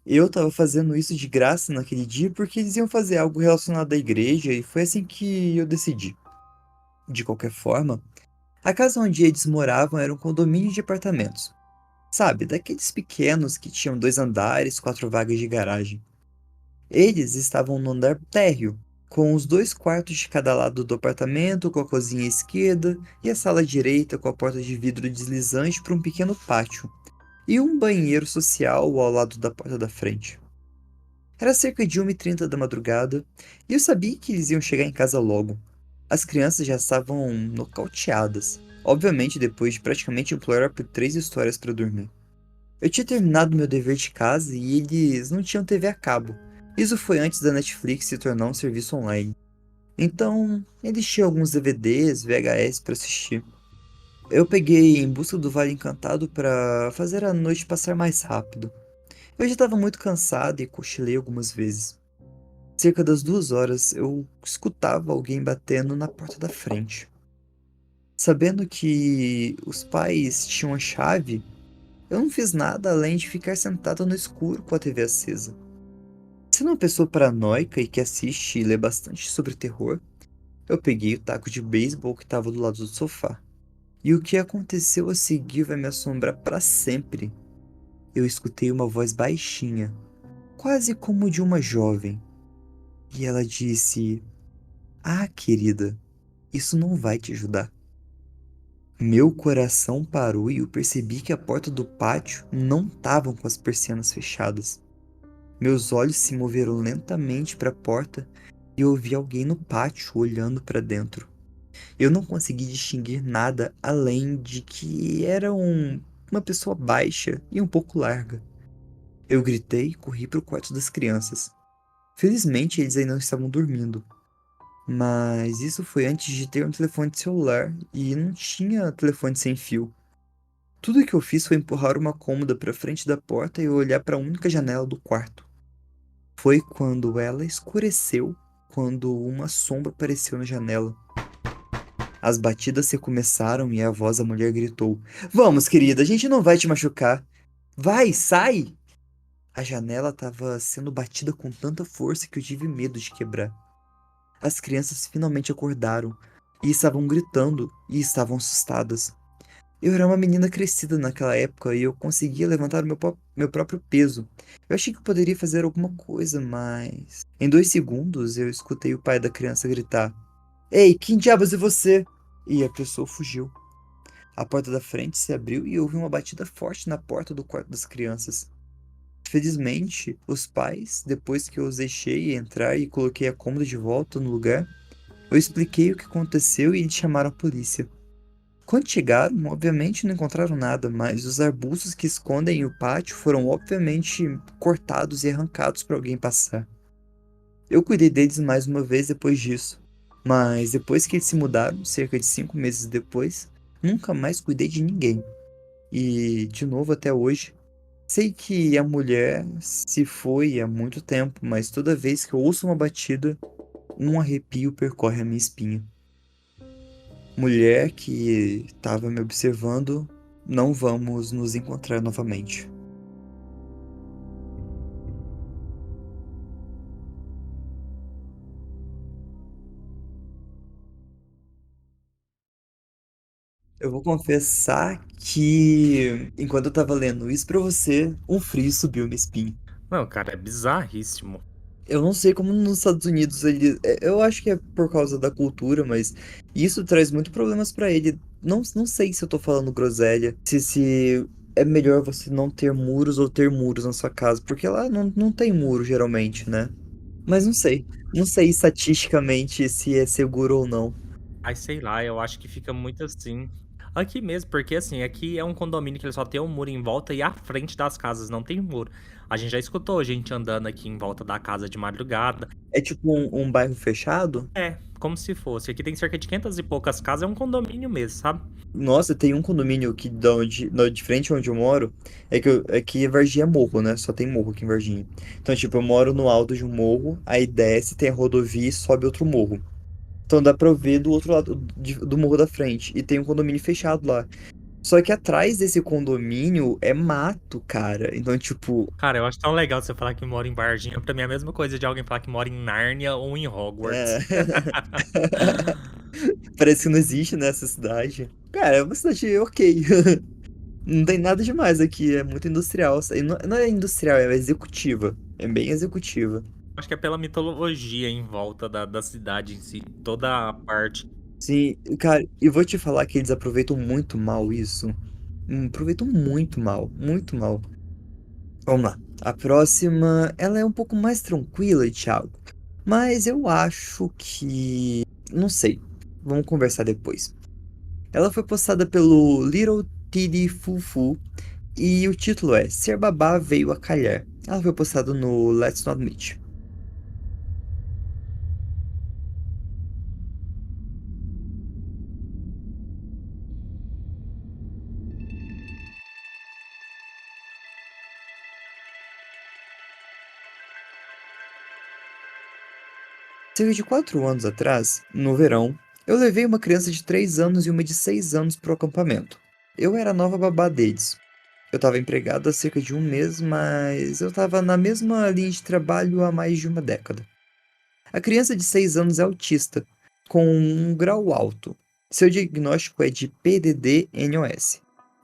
Eu estava fazendo isso de graça naquele dia porque eles iam fazer algo relacionado à igreja e foi assim que eu decidi. De qualquer forma, a casa onde eles moravam era um condomínio de apartamentos. Sabe, daqueles pequenos que tinham 2 andares, 4 vagas de garagem. Eles estavam no andar térreo, com os 2 quartos de cada lado do apartamento, com a cozinha à esquerda e a sala à direita com a porta de vidro deslizante para um pequeno pátio, e um banheiro social ao lado da porta da frente. Era cerca de 1:30 da madrugada e eu sabia que eles iam chegar em casa logo. As crianças já estavam nocauteadas, obviamente depois de praticamente implorar por 3 histórias para dormir. Eu tinha terminado meu dever de casa e eles não tinham TV a cabo. Isso foi antes da Netflix se tornar um serviço online. Então, eles tinham alguns DVDs, VHS para assistir. Eu peguei Em Busca do Vale Encantado para fazer a noite passar mais rápido. Eu já estava muito cansado e cochilei algumas vezes. Cerca das 2 horas, eu escutava alguém batendo na porta da frente. Sabendo que os pais tinham a chave, eu não fiz nada além de ficar sentado no escuro com a TV acesa. Sendo uma pessoa paranoica e que assiste e lê bastante sobre terror, eu peguei o taco de beisebol que estava do lado do sofá. E o que aconteceu a seguir vai me assombrar para sempre. Eu escutei uma voz baixinha, quase como de uma jovem, e ela disse: Ah, querida, isso não vai te ajudar. Meu coração parou e eu percebi que a porta do pátio não estava com as persianas fechadas. Meus olhos se moveram lentamente para a porta e eu vi alguém no pátio olhando para dentro. Eu não consegui distinguir nada além de que era uma pessoa baixa e um pouco larga. Eu gritei e corri para o quarto das crianças. Felizmente eles ainda não estavam dormindo. Mas isso foi antes de ter um telefone celular e não tinha telefone sem fio. Tudo que eu fiz foi empurrar uma cômoda para frente da porta e olhar para a única janela do quarto. Foi quando ela escureceu, quando uma sombra apareceu na janela. As batidas recomeçaram e a voz da mulher gritou: Vamos, querida, a gente não vai te machucar. Vai, sai! A janela estava sendo batida com tanta força que eu tive medo de quebrar. As crianças finalmente acordaram e estavam gritando e estavam assustadas. Eu era uma menina crescida naquela época e eu conseguia levantar o meu próprio peso. Eu achei que eu poderia fazer alguma coisa, mas. Em 2 segundos eu escutei o pai da criança gritar: Ei, quem diabos é você? E a pessoa fugiu. A porta da frente se abriu e houve uma batida forte na porta do quarto das crianças. Felizmente, os pais, depois que eu os deixei entrar e coloquei a cômoda de volta no lugar, Eu expliquei o que aconteceu e eles chamaram a polícia. Quando chegaram, obviamente não encontraram nada, mas os arbustos que escondem o pátio foram obviamente cortados e arrancados para alguém passar. Eu cuidei deles mais uma vez depois disso, mas depois que eles se mudaram, cerca de 5 meses depois, nunca mais cuidei de ninguém. E, de novo, até hoje, sei que a mulher se foi há muito tempo, mas toda vez que eu ouço uma batida, um arrepio percorre a minha espinha. Mulher que estava me observando, não vamos nos encontrar novamente. Eu vou confessar que, enquanto eu tava lendo isso pra você, um frio subiu minha espinha. Não, cara, é bizarríssimo. Eu não sei como nos Estados Unidos ele. Eu acho que é por causa da cultura, mas isso traz muito problemas pra ele. Não sei se eu tô falando groselha, se é melhor você não ter muros ou ter muros na sua casa, porque lá não tem muro geralmente, né? Mas não sei. Não sei estatisticamente se é seguro ou não. Ai, sei lá, eu acho que fica muito assim. Aqui mesmo, porque assim, aqui é um condomínio que ele só tem um muro em volta e à frente das casas não tem muro. A gente já escutou gente andando aqui em volta da casa de madrugada. É tipo um bairro fechado? É, como se fosse. Aqui tem cerca de 500 e poucas casas, é um condomínio mesmo, sabe? Nossa, tem um condomínio aqui de frente onde eu moro. É que Varginha é morro, né? Só tem morro aqui em Varginha. Então, tipo, eu moro no alto de um morro, aí desce, tem a rodovia e sobe outro morro. Então dá pra eu ver do outro lado do morro da frente. E tem um condomínio fechado lá. Só que atrás desse condomínio é mato, cara. Então, tipo, Cara, eu acho tão legal você falar que mora em Varginha. Pra mim é a mesma coisa de alguém falar que mora em Nárnia ou em é. Hogwarts. Parece que não existe nessa cidade. Cara, é uma cidade ok. Não tem nada demais aqui, é muito industrial. E não é industrial, é executiva. É bem executiva. Acho que é pela mitologia em volta da cidade em si. Toda a parte. Sim, cara, e vou te falar que eles aproveitam muito mal isso. Aproveitam muito mal, muito mal. Vamos lá. A próxima, ela é um pouco mais tranquila, Thiago. Mas eu acho que. Não sei. Vamos conversar depois. Ela foi postada pelo Little Titty Fufu e o título é Ser Babá Veio a Calhar. Ela foi postada no Let's Not Meet. Cerca de 4 anos atrás, no verão, eu levei uma criança de 3 anos e uma de 6 anos para o acampamento. Eu era a nova babá deles. Eu estava empregado há cerca de um mês, mas eu estava na mesma linha de trabalho há mais de uma década. A criança de 6 anos é autista, com um grau alto. Seu diagnóstico é de PDD-NOS.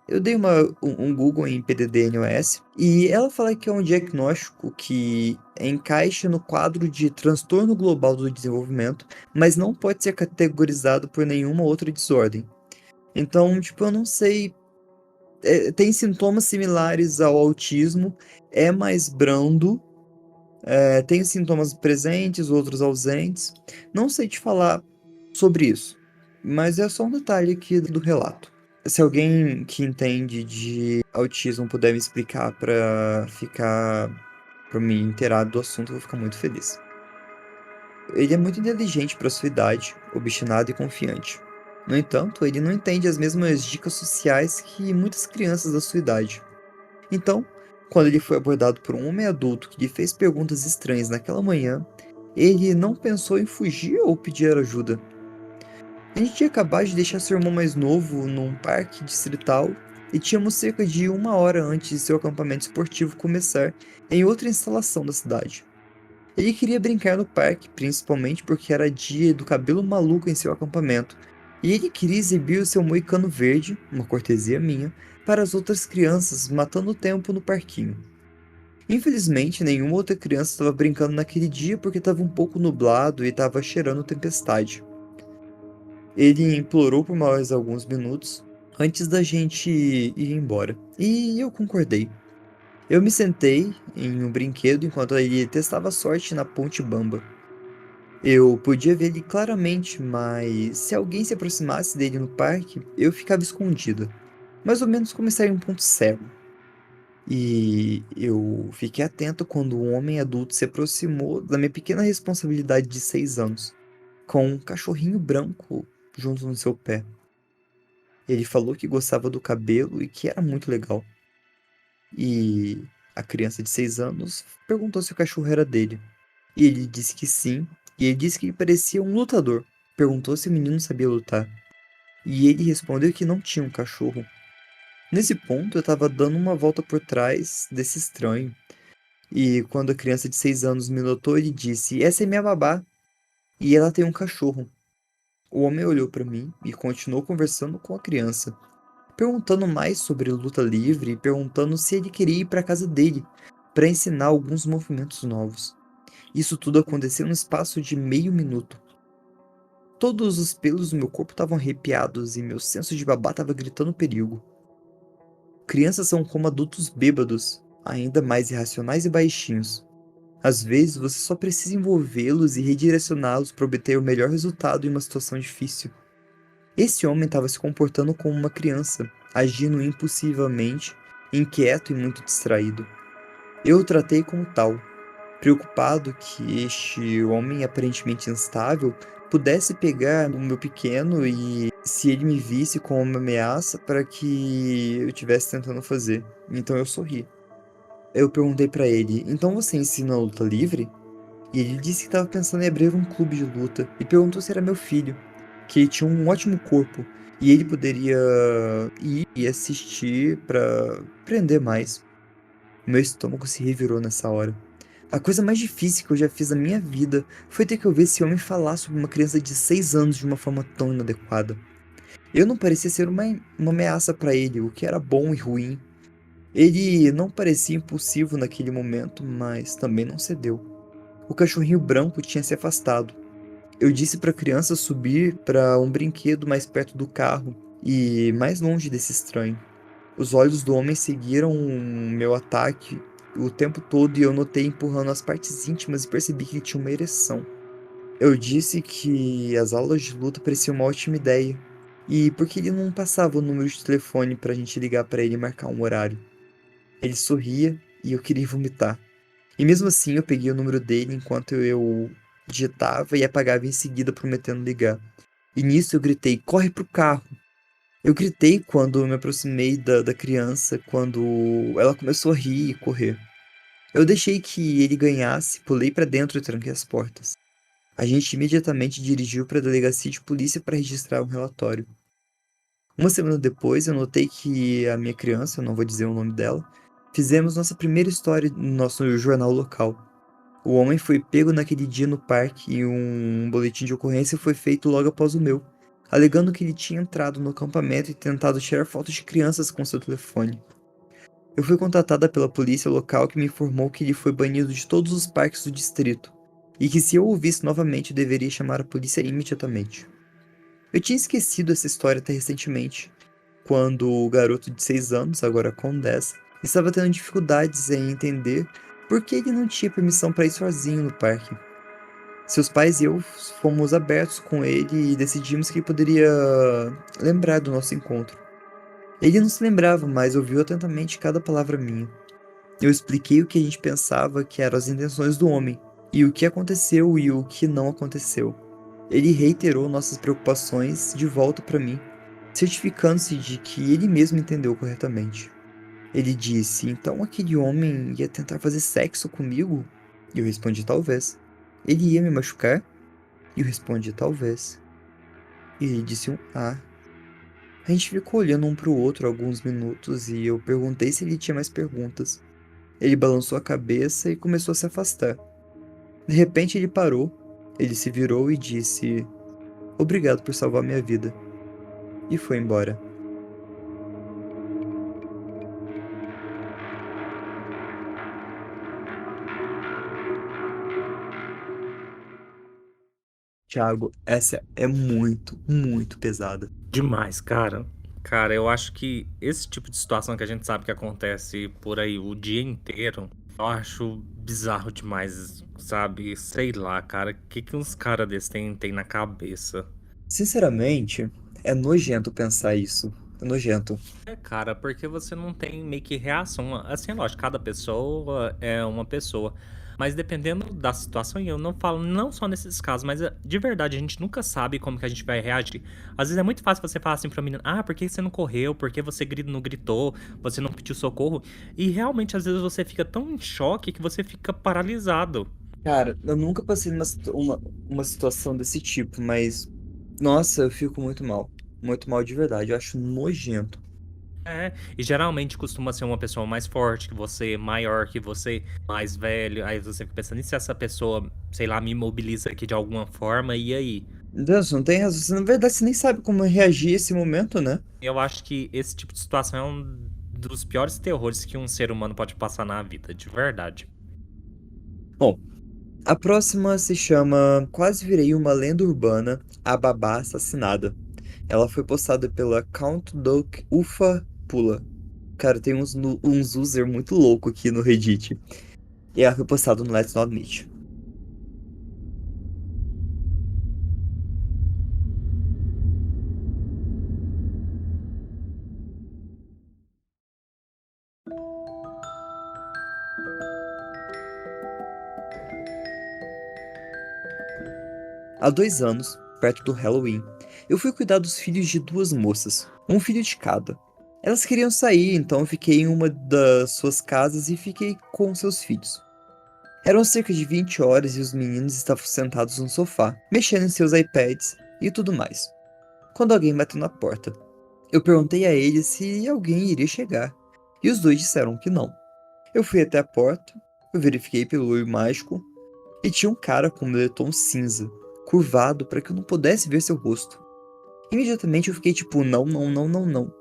Eu dei um Google em PDD-NOS e ela fala que é um diagnóstico que encaixa no quadro de transtorno global do desenvolvimento, mas não pode ser categorizado por nenhuma outra desordem. Então, tipo, eu não sei. Tem sintomas similares ao autismo, é mais brando, tem sintomas presentes, outros ausentes. Não sei te falar sobre isso, mas é só um detalhe aqui do relato. Se alguém que entende de autismo puder me explicar para me inteirar do assunto, eu vou ficar muito feliz. Ele é muito inteligente para sua idade, obstinado e confiante. No entanto, ele não entende as mesmas dicas sociais que muitas crianças da sua idade. Então, quando ele foi abordado por um homem adulto que lhe fez perguntas estranhas naquela manhã, ele não pensou em fugir ou pedir ajuda. A gente tinha acabado de deixar seu irmão mais novo num parque distrital e tínhamos cerca de uma hora antes de seu acampamento esportivo começar em outra instalação da cidade. Ele queria brincar no parque, principalmente porque era dia do cabelo maluco em seu acampamento, e ele queria exibir o seu moicano verde, uma cortesia minha, para as outras crianças, matando o tempo no parquinho. Infelizmente, nenhuma outra criança estava brincando naquele dia porque estava um pouco nublado e estava cheirando tempestade. Ele implorou por mais alguns minutos antes da gente ir embora, e eu concordei. Eu me sentei em um brinquedo enquanto ele testava a sorte na Ponte Bamba. Eu podia ver ele claramente, mas se alguém se aproximasse dele no parque, eu ficava escondida, mais ou menos como estar em um ponto cego. E eu fiquei atento quando um homem adulto se aproximou da minha pequena responsabilidade de 6 anos, com um cachorrinho branco junto no seu pé. Ele falou que gostava do cabelo e que era muito legal. E a criança de 6 anos perguntou se o cachorro era dele. E ele disse que sim, e ele disse que ele parecia um lutador. Perguntou se o menino sabia lutar. E ele respondeu que não tinha um cachorro. Nesse ponto, eu estava dando uma volta por trás desse estranho. E quando a criança de 6 anos me notou, ele disse: Essa é minha babá. E ela tem um cachorro. O homem olhou para mim e continuou conversando com a criança, perguntando mais sobre luta livre e perguntando se ele queria ir para casa dele para ensinar alguns movimentos novos. Isso tudo aconteceu no espaço de meio minuto. Todos os pelos do meu corpo estavam arrepiados e meu senso de babá estava gritando perigo. Crianças são como adultos bêbados, ainda mais irracionais e baixinhos. Às vezes você só precisa envolvê-los e redirecioná-los para obter o melhor resultado em uma situação difícil. Esse homem estava se comportando como uma criança, agindo impulsivamente, inquieto e muito distraído. Eu o tratei como tal, preocupado que este homem aparentemente instável pudesse pegar o meu pequeno e se ele me visse como uma ameaça para que eu estivesse tentando fazer. Então eu sorri. Eu perguntei para ele: "Então você ensina luta livre?" E ele disse que estava pensando em abrir um clube de luta e perguntou se era meu filho, que ele tinha um ótimo corpo e ele poderia ir e assistir para aprender mais. Meu estômago se revirou nessa hora. A coisa mais difícil que eu já fiz na minha vida foi ter que ouvir esse homem falar sobre uma criança de 6 anos de uma forma tão inadequada. Eu não parecia ser uma ameaça para ele, o que era bom e ruim. Ele não parecia impulsivo naquele momento, mas também não cedeu. O cachorrinho branco tinha se afastado. Eu disse para a criança subir para um brinquedo mais perto do carro e mais longe desse estranho. Os olhos do homem seguiram o meu ataque o tempo todo e eu notei empurrando as partes íntimas e percebi que ele tinha uma ereção. Eu disse que as aulas de luta pareciam uma ótima ideia. E por que ele não passava o número de telefone para a gente ligar para ele e marcar um horário? Ele sorria e eu queria vomitar. E mesmo assim eu peguei o número dele enquanto eu digitava e apagava em seguida prometendo ligar. E nisso eu gritei: "Corre pro carro!" Eu gritei quando me aproximei da criança, quando ela começou a rir e correr. Eu deixei que ele ganhasse, pulei para dentro e tranquei as portas. A gente imediatamente dirigiu para a delegacia de polícia para registrar um relatório. Uma semana depois, eu notei que a minha criança, eu não vou dizer o nome dela, fizemos nossa primeira história no nosso jornal local. O homem foi pego naquele dia no parque e um boletim de ocorrência foi feito logo após o meu, alegando que ele tinha entrado no acampamento e tentado tirar fotos de crianças com seu telefone. Eu fui contatada pela polícia local que me informou que ele foi banido de todos os parques do distrito e que se eu o visse novamente eu deveria chamar a polícia imediatamente. Eu tinha esquecido essa história até recentemente, quando o garoto de 6 anos, agora com 10, estava tendo dificuldades em entender por que ele não tinha permissão para ir sozinho no parque. Seus pais e eu fomos abertos com ele e decidimos que ele poderia lembrar do nosso encontro. Ele não se lembrava, mas ouviu atentamente cada palavra minha. Eu expliquei o que a gente pensava que eram as intenções do homem, e o que aconteceu e o que não aconteceu. Ele reiterou nossas preocupações de volta para mim, certificando-se de que ele mesmo entendeu corretamente. Ele disse: "Então aquele homem ia tentar fazer sexo comigo?" E eu respondi: "Talvez." "Ele ia me machucar?" E eu respondi: "Talvez." E ele disse um "ah." A gente ficou olhando um para o outro alguns minutos e eu perguntei se ele tinha mais perguntas. Ele balançou a cabeça e começou a se afastar. De repente ele parou, ele se virou e disse: "Obrigado por salvar minha vida." E foi embora. Thiago, essa é muito, muito pesada. Demais, cara. Cara, eu acho que esse tipo de situação que a gente sabe que acontece por aí o dia inteiro Eu acho bizarro demais, sabe? Sei lá, cara. O que que uns caras desses tem na cabeça? Sinceramente, é nojento pensar isso. É nojento. É, cara, porque você não tem meio que reação. Assim, é lógico, cada pessoa é uma pessoa. Mas dependendo da situação, e eu não falo não só nesses casos, mas de verdade, a gente nunca sabe como que a gente vai reagir. Às vezes é muito fácil você falar assim pra menina, ah, por que você não correu? Por que você não gritou? Você não pediu socorro? E realmente, às vezes, você fica tão em choque que você fica paralisado. Cara, eu nunca passei uma situação desse tipo, mas nossa, eu fico muito mal. Muito mal de verdade. Eu acho nojento. É, e geralmente costuma ser uma pessoa mais forte que você, maior que você, mais velho. Aí você fica pensando, e se essa pessoa, sei lá, me imobiliza aqui de alguma forma, e aí? Deus, não tem razão. Você, na verdade, você nem sabe como reagir a esse momento, né? Eu acho que esse tipo de situação é um dos piores terrores que um ser humano pode passar na vida, de verdade. Bom, a próxima se chama Quase Virei uma Lenda Urbana, a Babá Assassinada. Ela foi postada pela Count Duck Ufa Pula. Cara, tem uns user muito louco aqui no Reddit. E ela foi postada no Let's Not Meet. Há 2 anos, perto do Halloween, eu fui cuidar dos filhos de duas moças, um filho de cada. Elas queriam sair, então eu fiquei em uma das suas casas e fiquei com seus filhos. Eram cerca de 20 horas e os meninos estavam sentados no sofá, mexendo em seus iPads e tudo mais. Quando alguém bateu na porta, eu perguntei a eles se alguém iria chegar, e os dois disseram que não. Eu fui até a porta, eu verifiquei pelo olho mágico e tinha um cara com um moletom cinza, curvado para que eu não pudesse ver seu rosto. Imediatamente eu fiquei tipo, não, não, não, não, não.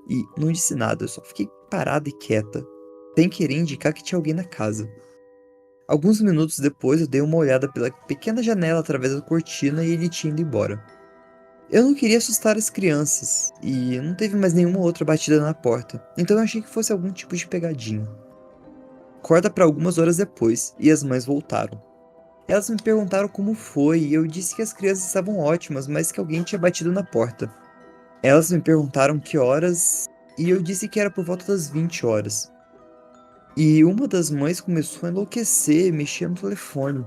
E não disse nada, eu só fiquei parada e quieta, sem querer indicar que tinha alguém na casa. Alguns minutos depois eu dei uma olhada pela pequena janela através da cortina e ele tinha ido embora. Eu não queria assustar as crianças, e não teve mais nenhuma outra batida na porta, então eu achei que fosse algum tipo de pegadinha. Corta para algumas horas depois, e as mães voltaram. Elas me perguntaram como foi e eu disse que as crianças estavam ótimas, mas que alguém tinha batido na porta. Elas me perguntaram que horas e eu disse que era por volta das 20 horas. E uma das mães começou a enlouquecer, mexer no telefone.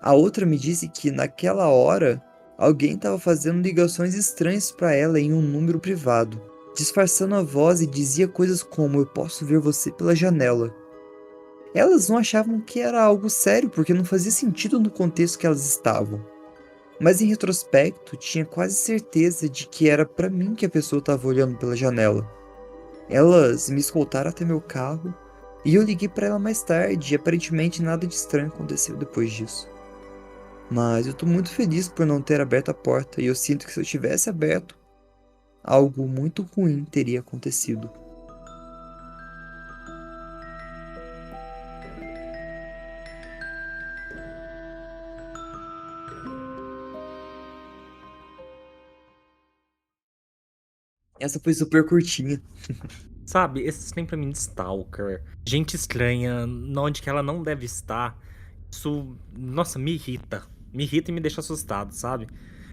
A outra me disse que naquela hora alguém estava fazendo ligações estranhas para ela em um número privado, disfarçando a voz e dizia coisas como: "Eu posso ver você pela janela". Elas não achavam que era algo sério porque não fazia sentido no contexto que elas estavam. Mas em retrospecto, tinha quase certeza de que era pra mim que a pessoa estava olhando pela janela. Elas me escoltaram até meu carro e eu liguei pra ela mais tarde e aparentemente nada de estranho aconteceu depois disso. Mas eu tô muito feliz por não ter aberto a porta e eu sinto que se eu tivesse aberto, algo muito ruim teria acontecido. Essa foi super curtinha. Sabe, esse trem pra mim de stalker, gente estranha, onde que ela não deve estar, isso, nossa, me irrita. Me irrita e me deixa assustado, sabe?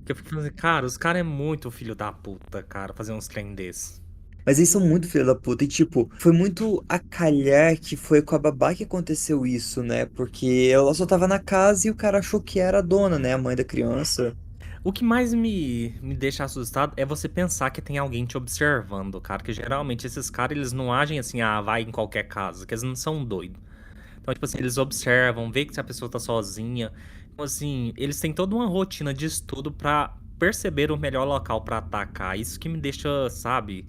Que eu fico falando, cara, os caras é muito filho da puta, cara, fazer uns trem desse. Mas eles são muito filho da puta. E, tipo, foi muito a calhar que foi com a babá que aconteceu isso, né? Porque ela só tava na casa e o cara achou que era a dona, né? A mãe da criança. O que mais me deixa assustado é você pensar que tem alguém te observando, cara. Que geralmente esses caras, eles não agem assim, ah, vai em qualquer casa, que eles não são doidos. Então, tipo assim, eles observam, vê que se a pessoa tá sozinha. Então, assim, eles têm toda uma rotina de estudo pra perceber o melhor local pra atacar. Isso que me deixa, sabe?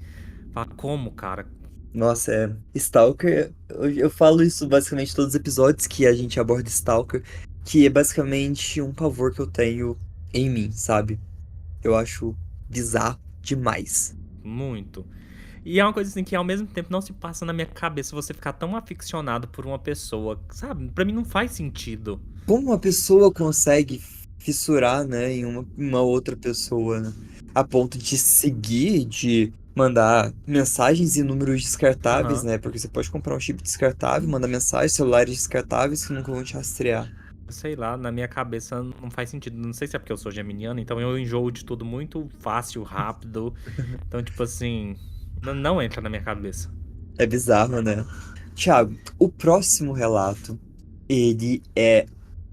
Falar, como, cara? Nossa, é. Stalker. Eu falo isso basicamente em todos os episódios que a gente aborda Stalker. Que é basicamente um pavor que eu tenho em mim, sabe? Eu acho bizarro demais. Muito. E é uma coisa assim que ao mesmo tempo não se passa na minha cabeça você ficar tão aficionado por uma pessoa, sabe? Pra mim não faz sentido. Como uma pessoa consegue fissurar, né, em uma outra pessoa, né? A ponto de seguir, de mandar mensagens e números descartáveis, Aham. né? Porque você pode comprar um chip descartável, mandar mensagens, celulares descartáveis que nunca vão te rastrear. Sei lá, na minha cabeça não faz sentido. Não sei se é porque eu sou geminiano, então eu enjoo de tudo muito fácil, rápido. Então, tipo assim, não entra na minha cabeça. É bizarro, né? Thiago, o próximo relato, ele é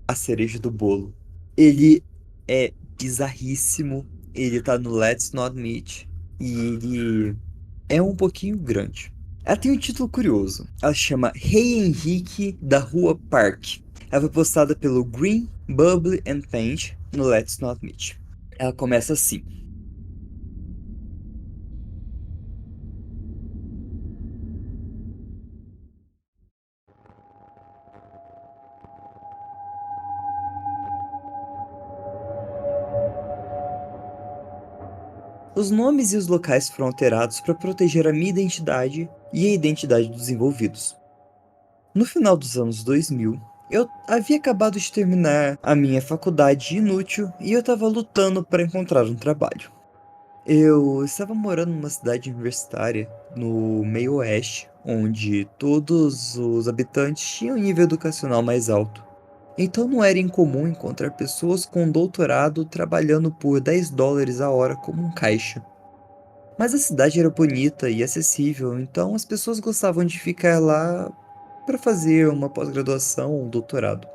a cereja do bolo. Ele é bizarríssimo. Ele tá no Let's Not Meet. E ele é um pouquinho grande. Ela tem um título curioso. Ela chama Rei Henrique da Rua Park. Ela foi postada pelo Green, Bubbly and Paint no Let's Not Meet. Ela começa assim. Os nomes e os locais foram alterados para proteger a minha identidade e a identidade dos envolvidos. No final dos anos 2000, eu havia acabado de terminar a minha faculdade inútil e eu estava lutando para encontrar um trabalho. Eu estava morando numa cidade universitária no meio oeste, onde todos os habitantes tinham um nível educacional mais alto. Então não era incomum encontrar pessoas com doutorado trabalhando por US$ 10 a hora como um caixa. Mas a cidade era bonita e acessível, então as pessoas gostavam de ficar lá para fazer uma pós-graduação ou um doutorado.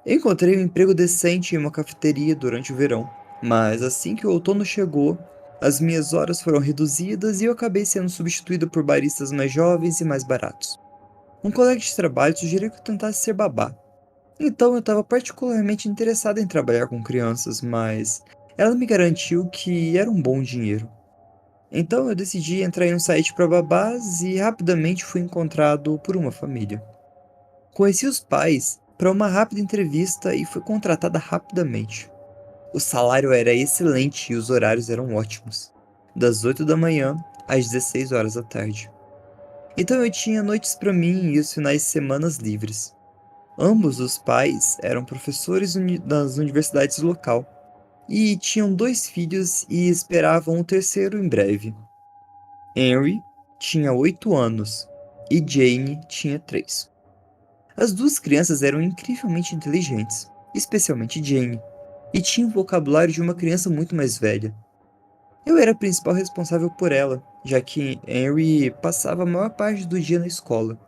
Eu encontrei um emprego decente em uma cafeteria durante o verão, mas assim que o outono chegou, as minhas horas foram reduzidas e eu acabei sendo substituído por baristas mais jovens e mais baratos. Um colega de trabalho sugeriu que eu tentasse ser babá. Então eu estava particularmente interessado em trabalhar com crianças, mas ela me garantiu que era um bom dinheiro. Então eu decidi entrar em um site para babás e rapidamente fui encontrado por uma família. Conheci os pais para uma rápida entrevista e fui contratada rapidamente. O salário era excelente e os horários eram ótimos, das 8 da manhã às 16 horas da tarde. Então eu tinha noites para mim e os finais de semana livres. Ambos os pais eram professores das universidades local e tinham 2 filhos e esperavam o terceiro em breve. Henry tinha 8 anos e Jane tinha 3. As duas crianças eram incrivelmente inteligentes, especialmente Jane, e tinha o vocabulário de uma criança muito mais velha. Eu era a principal responsável por ela, já que Henry passava a maior parte do dia na escola.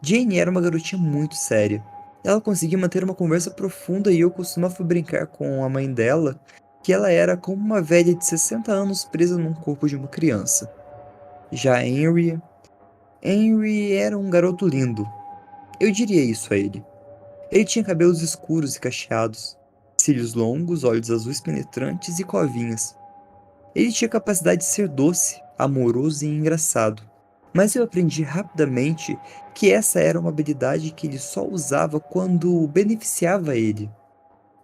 Jane era uma garotinha muito séria. Ela conseguia manter uma conversa profunda e eu costumava brincar com a mãe dela que ela era como uma velha de 60 anos presa num corpo de uma criança. Já Henry era um garoto lindo. Eu diria isso a ele. Ele tinha cabelos escuros e cacheados, cílios longos, olhos azuis penetrantes e covinhas. Ele tinha capacidade de ser doce, amoroso e engraçado, mas eu aprendi rapidamente que essa era uma habilidade que ele só usava quando beneficiava ele.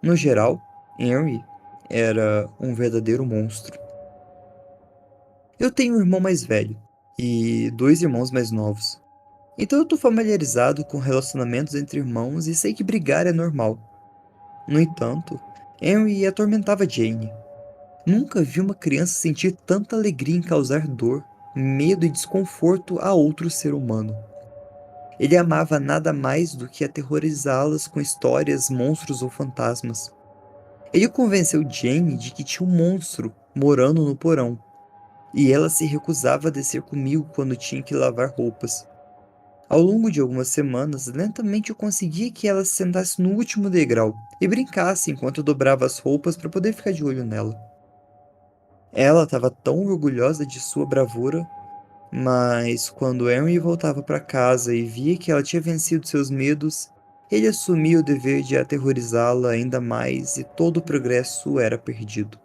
No geral, Henry era um verdadeiro monstro. Eu tenho um irmão mais velho e 2 irmãos mais novos. Então eu tô familiarizado com relacionamentos entre irmãos e sei que brigar é normal. No entanto, Henry atormentava Jane. Nunca vi uma criança sentir tanta alegria em causar dor, medo e desconforto a outro ser humano. Ele amava nada mais do que aterrorizá-las com histórias, monstros ou fantasmas. Ele convenceu Jane de que tinha um monstro morando no porão, e ela se recusava a descer comigo quando tinha que lavar roupas. Ao longo de algumas semanas, lentamente eu conseguia que ela se sentasse no último degrau e brincasse enquanto eu dobrava as roupas para poder ficar de olho nela. Ela estava tão orgulhosa de sua bravura, mas quando Henry voltava para casa e via que ela tinha vencido seus medos, ele assumia o dever de aterrorizá-la ainda mais e todo o progresso era perdido.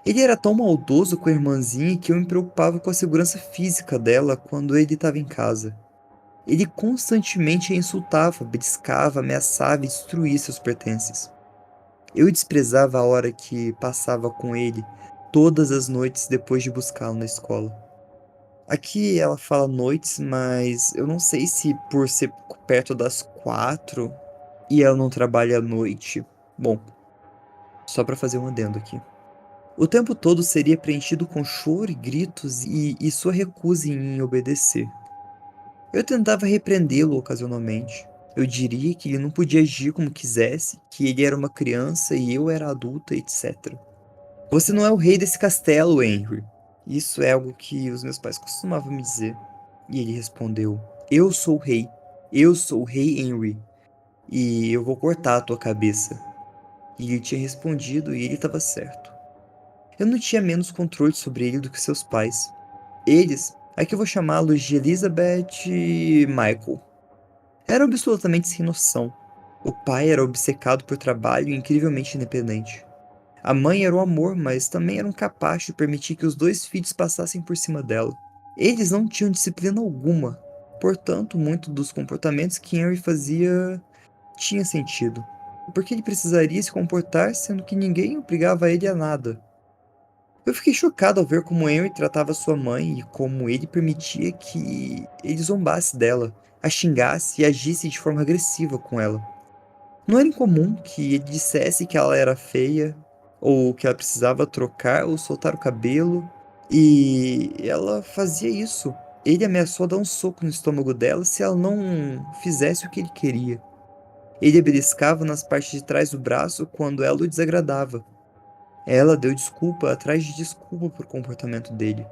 Ele era tão maldoso com a irmãzinha que eu me preocupava com a segurança física dela quando ele estava em casa. Ele constantemente a insultava, beliscava, ameaçava e destruía seus pertences. Eu desprezava a hora que passava com ele todas as noites depois de buscá-lo na escola. Aqui ela fala noites, mas eu não sei se por ser perto das 4 e ela não trabalha à noite. Bom, só para fazer um adendo aqui. O tempo todo seria preenchido com choro e gritos e sua recusa em obedecer. Eu tentava repreendê-lo ocasionalmente. Eu diria que ele não podia agir como quisesse, que ele era uma criança e eu era adulta, etc. Você não é o rei desse castelo, Henry. Isso é algo que os meus pais costumavam me dizer. E ele respondeu: Eu sou o rei. Eu sou o rei Henry. E eu vou cortar a tua cabeça. E ele tinha respondido e ele estava certo. Eu não tinha menos controle sobre ele do que seus pais. Eles, aqui eu vou chamá-los de Elizabeth e Michael, eram absolutamente sem noção. O pai era obcecado por trabalho e incrivelmente independente. A mãe era o amor, mas também era incapaz de permitir que os dois filhos passassem por cima dela. Eles não tinham disciplina alguma, portanto, muito dos comportamentos que Henry fazia tinha sentido. Porque ele precisaria se comportar sendo que ninguém obrigava ele a nada. Eu fiquei chocado ao ver como Henry tratava sua mãe e como ele permitia que ele zombasse dela, a xingasse e agisse de forma agressiva com ela. Não era incomum que ele dissesse que ela era feia, ou que ela precisava trocar ou soltar o cabelo, e ela fazia isso. Ele ameaçou dar um soco no estômago dela se ela não fizesse o que ele queria. Ele beliscava nas partes de trás do braço quando ela o desagradava. Ela deu desculpa atrás de desculpa por comportamento dele,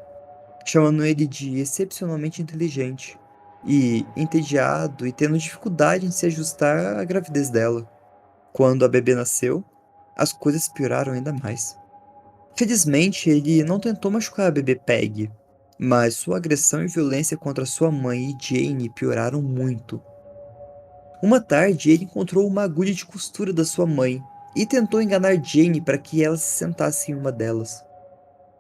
chamando ele de excepcionalmente inteligente e entediado e tendo dificuldade em se ajustar à gravidez dela. Quando a bebê nasceu, as coisas pioraram ainda mais. Felizmente, ele não tentou machucar a bebê Peg, mas sua agressão e violência contra sua mãe e Jane pioraram muito. Uma tarde, ele encontrou uma agulha de costura da sua mãe e tentou enganar Jane para que ela se sentasse em uma delas.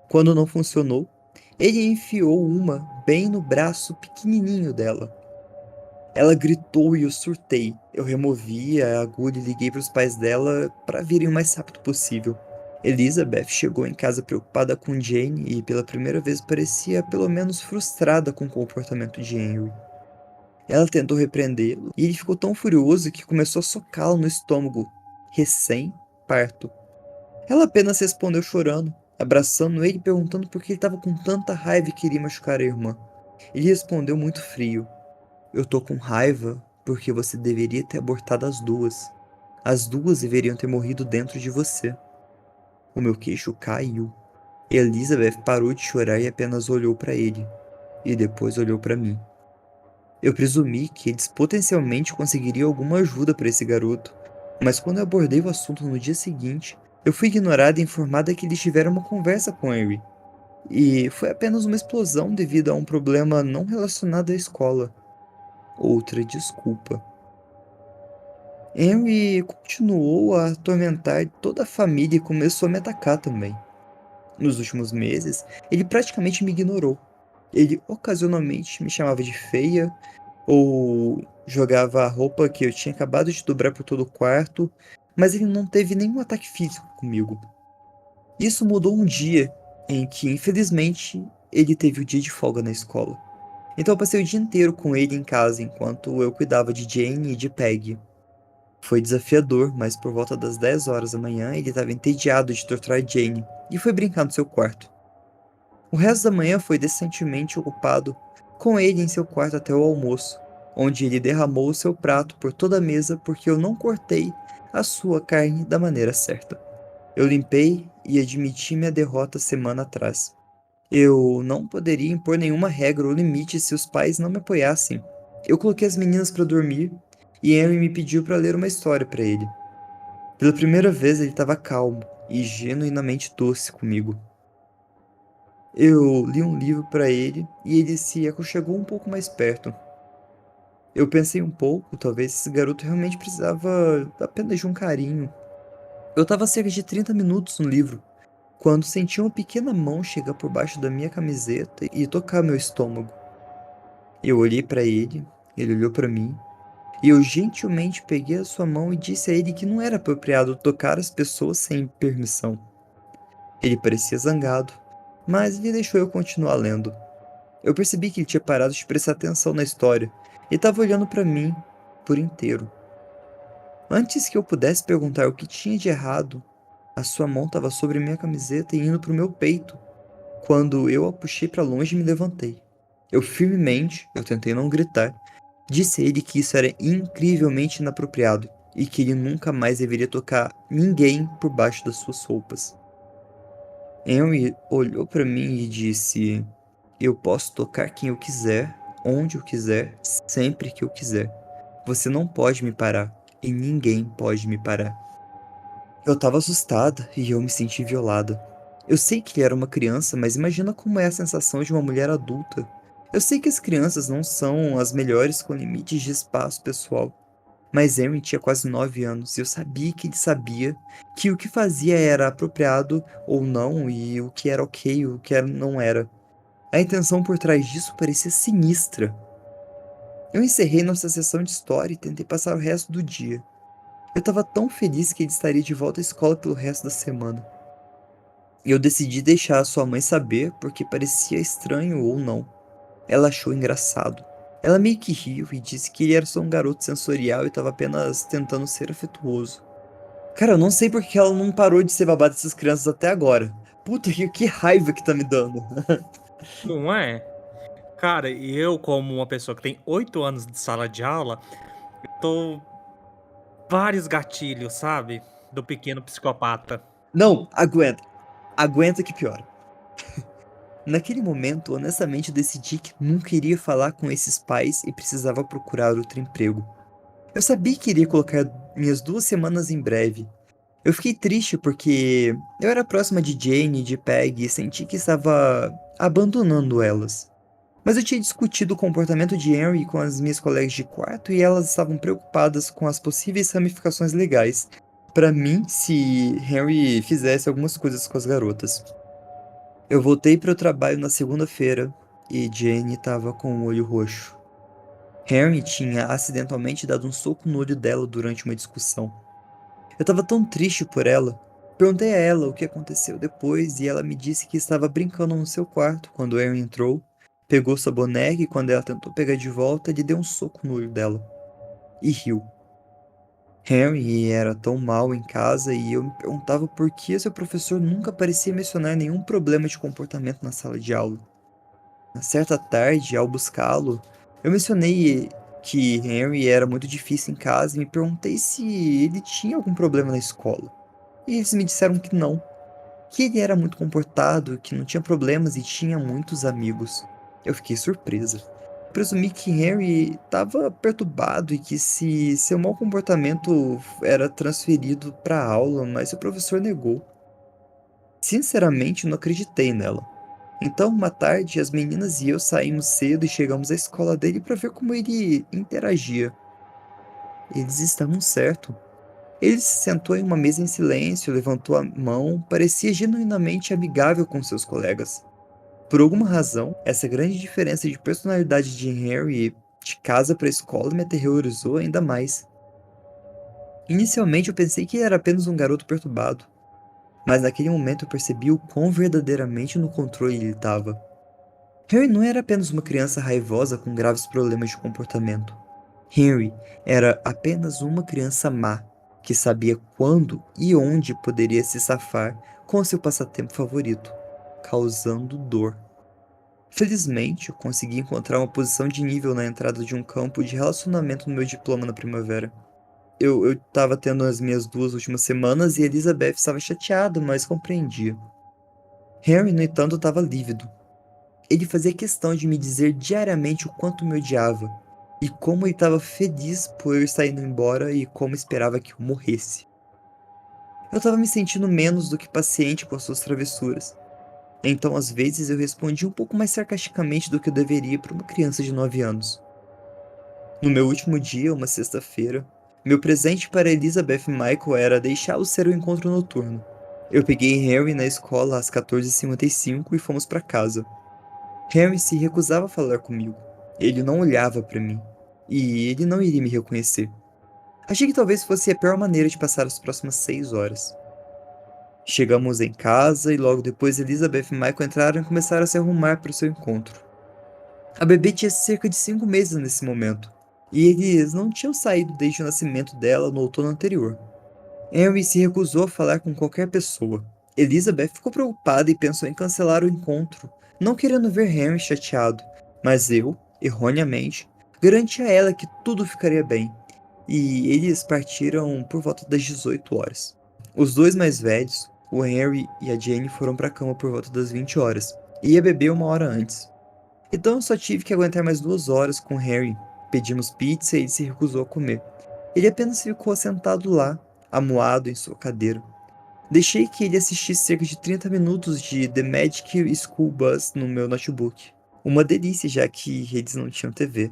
Quando não funcionou, ele enfiou uma bem no braço pequenininho dela. Ela gritou e eu surtei. Eu removi a agulha e liguei para os pais dela para virem o mais rápido possível. Elizabeth chegou em casa preocupada com Jane e pela primeira vez parecia pelo menos frustrada com o comportamento de Henry. Ela tentou repreendê-lo e ele ficou tão furioso que começou a socá-lo no estômago, recém-parto. Ela apenas respondeu chorando, abraçando ele e perguntando por que ele estava com tanta raiva e queria machucar a irmã. Ele respondeu muito frio: Eu tô com raiva porque você deveria ter abortado as duas. As duas deveriam ter morrido dentro de você. O meu queixo caiu. Elizabeth parou de chorar e apenas olhou para ele, e depois olhou para mim. Eu presumi que eles potencialmente conseguiriam alguma ajuda para esse garoto, mas quando eu abordei o assunto no dia seguinte, eu fui ignorada e informada que eles tiveram uma conversa com Henry, e foi apenas uma explosão devido a um problema não relacionado à escola. Outra desculpa. Henry continuou a atormentar toda a família e começou a me atacar também. Nos últimos meses, ele praticamente me ignorou. Ele ocasionalmente me chamava de feia, ou jogava a roupa que eu tinha acabado de dobrar por todo o quarto, mas ele não teve nenhum ataque físico comigo. Isso mudou um dia em que, infelizmente, ele teve o dia de folga na escola. Então eu passei o dia inteiro com ele em casa enquanto eu cuidava de Jane e de Peg. Foi desafiador, mas por volta das 10 horas da manhã ele estava entediado de torturar Jane e foi brincar no seu quarto. O resto da manhã foi decentemente ocupado com ele em seu quarto até o almoço, onde ele derramou o seu prato por toda a mesa porque eu não cortei a sua carne da maneira certa. Eu limpei e admiti minha derrota semana atrás. Eu não poderia impor nenhuma regra ou limite se os pais não me apoiassem. Eu coloquei as meninas para dormir e Henry me pediu para ler uma história para ele. Pela primeira vez ele estava calmo e genuinamente doce comigo. Eu li um livro para ele e ele se aconchegou um pouco mais perto. Eu pensei um pouco, talvez esse garoto realmente precisava apenas de um carinho. Eu estava a cerca de 30 minutos no livro, quando senti uma pequena mão chegar por baixo da minha camiseta e tocar meu estômago. Eu olhei para ele olhou para mim, e eu gentilmente peguei a sua mão e disse a ele que não era apropriado tocar as pessoas sem permissão. Ele parecia zangado, mas ele deixou eu continuar lendo. Eu percebi que ele tinha parado de prestar atenção na história e estava olhando para mim por inteiro. Antes que eu pudesse perguntar o que tinha de errado, A sua mão estava sobre minha camiseta e indo pro meu peito. Quando eu a puxei para longe e me levantei. Eu tentei não gritar, disse a ele que isso era incrivelmente inapropriado e que ele nunca mais deveria tocar ninguém por baixo das suas roupas. Henry olhou para mim e disse: Eu posso tocar quem eu quiser, onde eu quiser, sempre que eu quiser. Você não pode me parar e ninguém pode me parar. Eu tava assustada e eu me senti violada. Eu sei que ele era uma criança, mas imagina como é a sensação de uma mulher adulta. Eu sei que as crianças não são as melhores com limites de espaço pessoal, mas Henry tinha quase 9 anos e eu sabia que ele sabia que o que fazia era apropriado ou não e o que era ok e o que não era. A intenção por trás disso parecia sinistra. Eu encerrei nossa sessão de história e tentei passar o resto do dia. Eu estava tão feliz que ele estaria de volta à escola pelo resto da semana. E eu decidi deixar a sua mãe saber porque parecia estranho ou não. Ela achou engraçado. Ela meio que riu e disse que ele era só um garoto sensorial e estava apenas tentando ser afetuoso. Cara, eu não sei porque ela não parou de ser babada dessas crianças até agora. Puta, que raiva que tá me dando. Não é? Cara, eu, como uma pessoa que tem 8 anos de sala de aula, tô vários gatilhos, sabe? Do pequeno psicopata. Não, aguenta. Aguenta que piora. Naquele momento, honestamente, decidi que nunca iria falar com esses pais e precisava procurar outro emprego. Eu sabia que iria colocar minhas 2 semanas em breve. Eu fiquei triste porque eu era próxima de Jane e de Peg e senti que estava abandonando elas. Mas eu tinha discutido o comportamento de Henry com as minhas colegas de quarto e elas estavam preocupadas com as possíveis ramificações legais para mim se Henry fizesse algumas coisas com as garotas. Eu voltei para o trabalho na segunda-feira e Jane estava com o olho roxo. Henry tinha acidentalmente dado um soco no olho dela durante uma discussão. Eu estava tão triste por ela. Perguntei a ela o que aconteceu depois e ela me disse que estava brincando no seu quarto quando Aaron entrou, pegou sua boneca e quando ela tentou pegar de volta, ele deu um soco no olho dela e riu. Henry era tão mal em casa e eu me perguntava por que seu professor nunca parecia mencionar nenhum problema de comportamento na sala de aula. Na certa tarde, ao buscá-lo, eu mencionei que Henry era muito difícil em casa e me perguntei se ele tinha algum problema na escola. E eles me disseram que não, que ele era muito comportado, que não tinha problemas e tinha muitos amigos. Eu fiquei surpresa. Presumi que Henry estava perturbado e que se seu mau comportamento era transferido para a aula, mas o professor negou. Sinceramente, não acreditei nela. Então, uma tarde, as meninas e eu saímos cedo e chegamos à escola dele para ver como ele interagia. Eles estavam certos. Ele se sentou em uma mesa em silêncio, levantou a mão, parecia genuinamente amigável com seus colegas. Por alguma razão, essa grande diferença de personalidade de Henry de casa para a escola me aterrorizou ainda mais. Inicialmente eu pensei que ele era apenas um garoto perturbado, mas naquele momento eu percebi o quão verdadeiramente no controle ele estava. Henry não era apenas uma criança raivosa com graves problemas de comportamento. Henry era apenas uma criança má, que sabia quando e onde poderia se safar com seu passatempo favorito, causando dor. Felizmente, eu consegui encontrar uma posição de nível na entrada de um campo de relacionamento no meu diploma na primavera. Eu estava tendo as minhas 2 últimas semanas e Elizabeth estava chateada, mas compreendia. Henry, no entanto, estava lívido. Ele fazia questão de me dizer diariamente o quanto me odiava, e como ele estava feliz por eu estar indo embora e como esperava que eu morresse. Eu estava me sentindo menos do que paciente com as suas travessuras, então às vezes eu respondia um pouco mais sarcasticamente do que eu deveria para uma criança de 9 anos. No meu último dia, uma sexta-feira, meu presente para Elizabeth e Michael era deixá-lo ser o encontro noturno. Eu peguei Henry na escola às 14h55 e fomos para casa. Henry se recusava a falar comigo. Ele não olhava para mim. E ele não iria me reconhecer. Achei que talvez fosse a pior maneira de passar as próximas 6 horas. Chegamos em casa e logo depois Elizabeth e Michael entraram e começaram a se arrumar para o seu encontro. A bebê tinha cerca de 5 meses nesse momento, e eles não tinham saído desde o nascimento dela no outono anterior. Henry se recusou a falar com qualquer pessoa. Elizabeth ficou preocupada e pensou em cancelar o encontro, não querendo ver Henry chateado, mas eu, erroneamente, garanti a ela que tudo ficaria bem, e eles partiram por volta das 18 horas. Os dois mais velhos, o Henry e a Jane, foram para a cama por volta das 20 horas, e ia beber uma hora antes. Então eu só tive que aguentar mais 2 horas com Harry. Pedimos pizza e ele se recusou a comer. Ele apenas ficou sentado lá, amuado em sua cadeira. Deixei que ele assistisse cerca de 30 minutos de The Magic School Bus no meu notebook. Uma delícia, já que eles não tinham TV.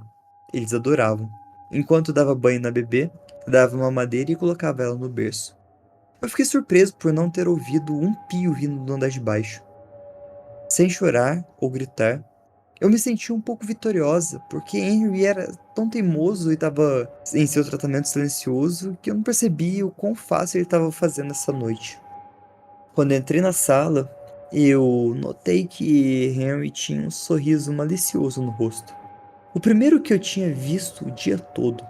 Eles adoravam. Enquanto dava banho na bebê, dava uma madeira e colocava ela no berço. Eu fiquei surpreso por não ter ouvido um pio vindo do andar de baixo. Sem chorar ou gritar, eu me senti um pouco vitoriosa, porque Henry era tão teimoso e estava em seu tratamento silencioso que eu não percebi o quão fácil ele estava fazendo essa noite. Quando entrei na sala, eu notei que Henry tinha um sorriso malicioso no rosto. O primeiro que eu tinha visto o dia todo.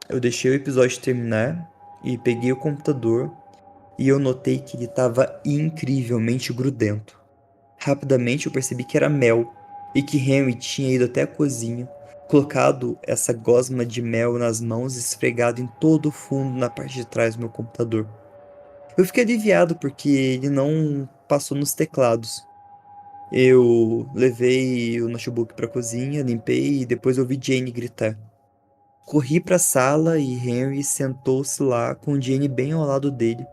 Eu deixei o episódio terminar e peguei o computador e eu notei que ele estava incrivelmente grudento. Rapidamente eu percebi que era mel e que Henry tinha ido até a cozinha, colocado essa gosma de mel nas mãos e esfregado em todo o fundo na parte de trás do meu computador. Eu fiquei aliviado porque ele não passou nos teclados. Eu levei o notebook para a cozinha, limpei e depois ouvi Jane gritar. Corri para a sala e Henry sentou-se lá com Jane bem ao lado dele,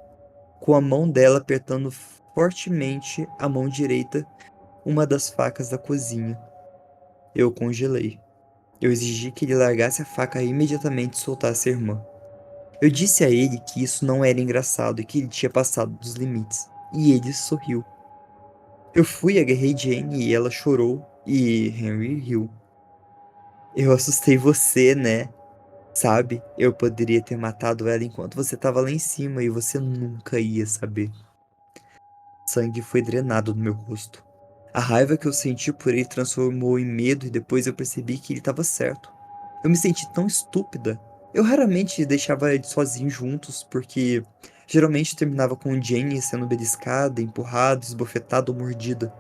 com a mão dela apertando fortemente a mão direita uma das facas da cozinha. Eu congelei. Eu exigi que ele largasse a faca imediatamente e soltasse a irmã. Eu disse a ele que isso não era engraçado e que ele tinha passado dos limites. E ele sorriu. Eu fui e agarrei Jane e ela chorou e Henry riu. Eu assustei você, né? Sabe, eu poderia ter matado ela enquanto você estava lá em cima e você nunca ia saber. Sangue foi drenado do meu rosto. A raiva que eu senti por ele transformou em medo e depois eu percebi que ele estava certo. Eu me senti tão estúpida. Eu raramente deixava eles sozinhos juntos, porque geralmente terminava com Jane sendo beliscada, empurrada, esbofetada ou mordida.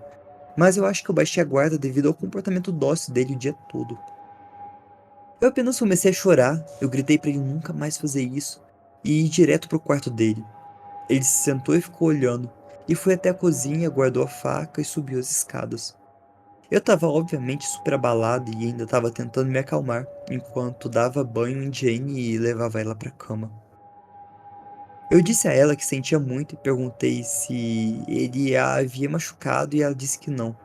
Mas eu acho que eu baixei a guarda devido ao comportamento dócil dele o dia todo. Eu apenas comecei a chorar, eu gritei para ele nunca mais fazer isso e ir direto pro quarto dele. Ele se sentou e ficou olhando, e foi até a cozinha, guardou a faca e subiu as escadas. Eu estava obviamente super abalado e ainda estava tentando me acalmar, enquanto dava banho em Jane e levava ela para a cama. Eu disse a ela que sentia muito e perguntei se ele a havia machucado e ela disse que não.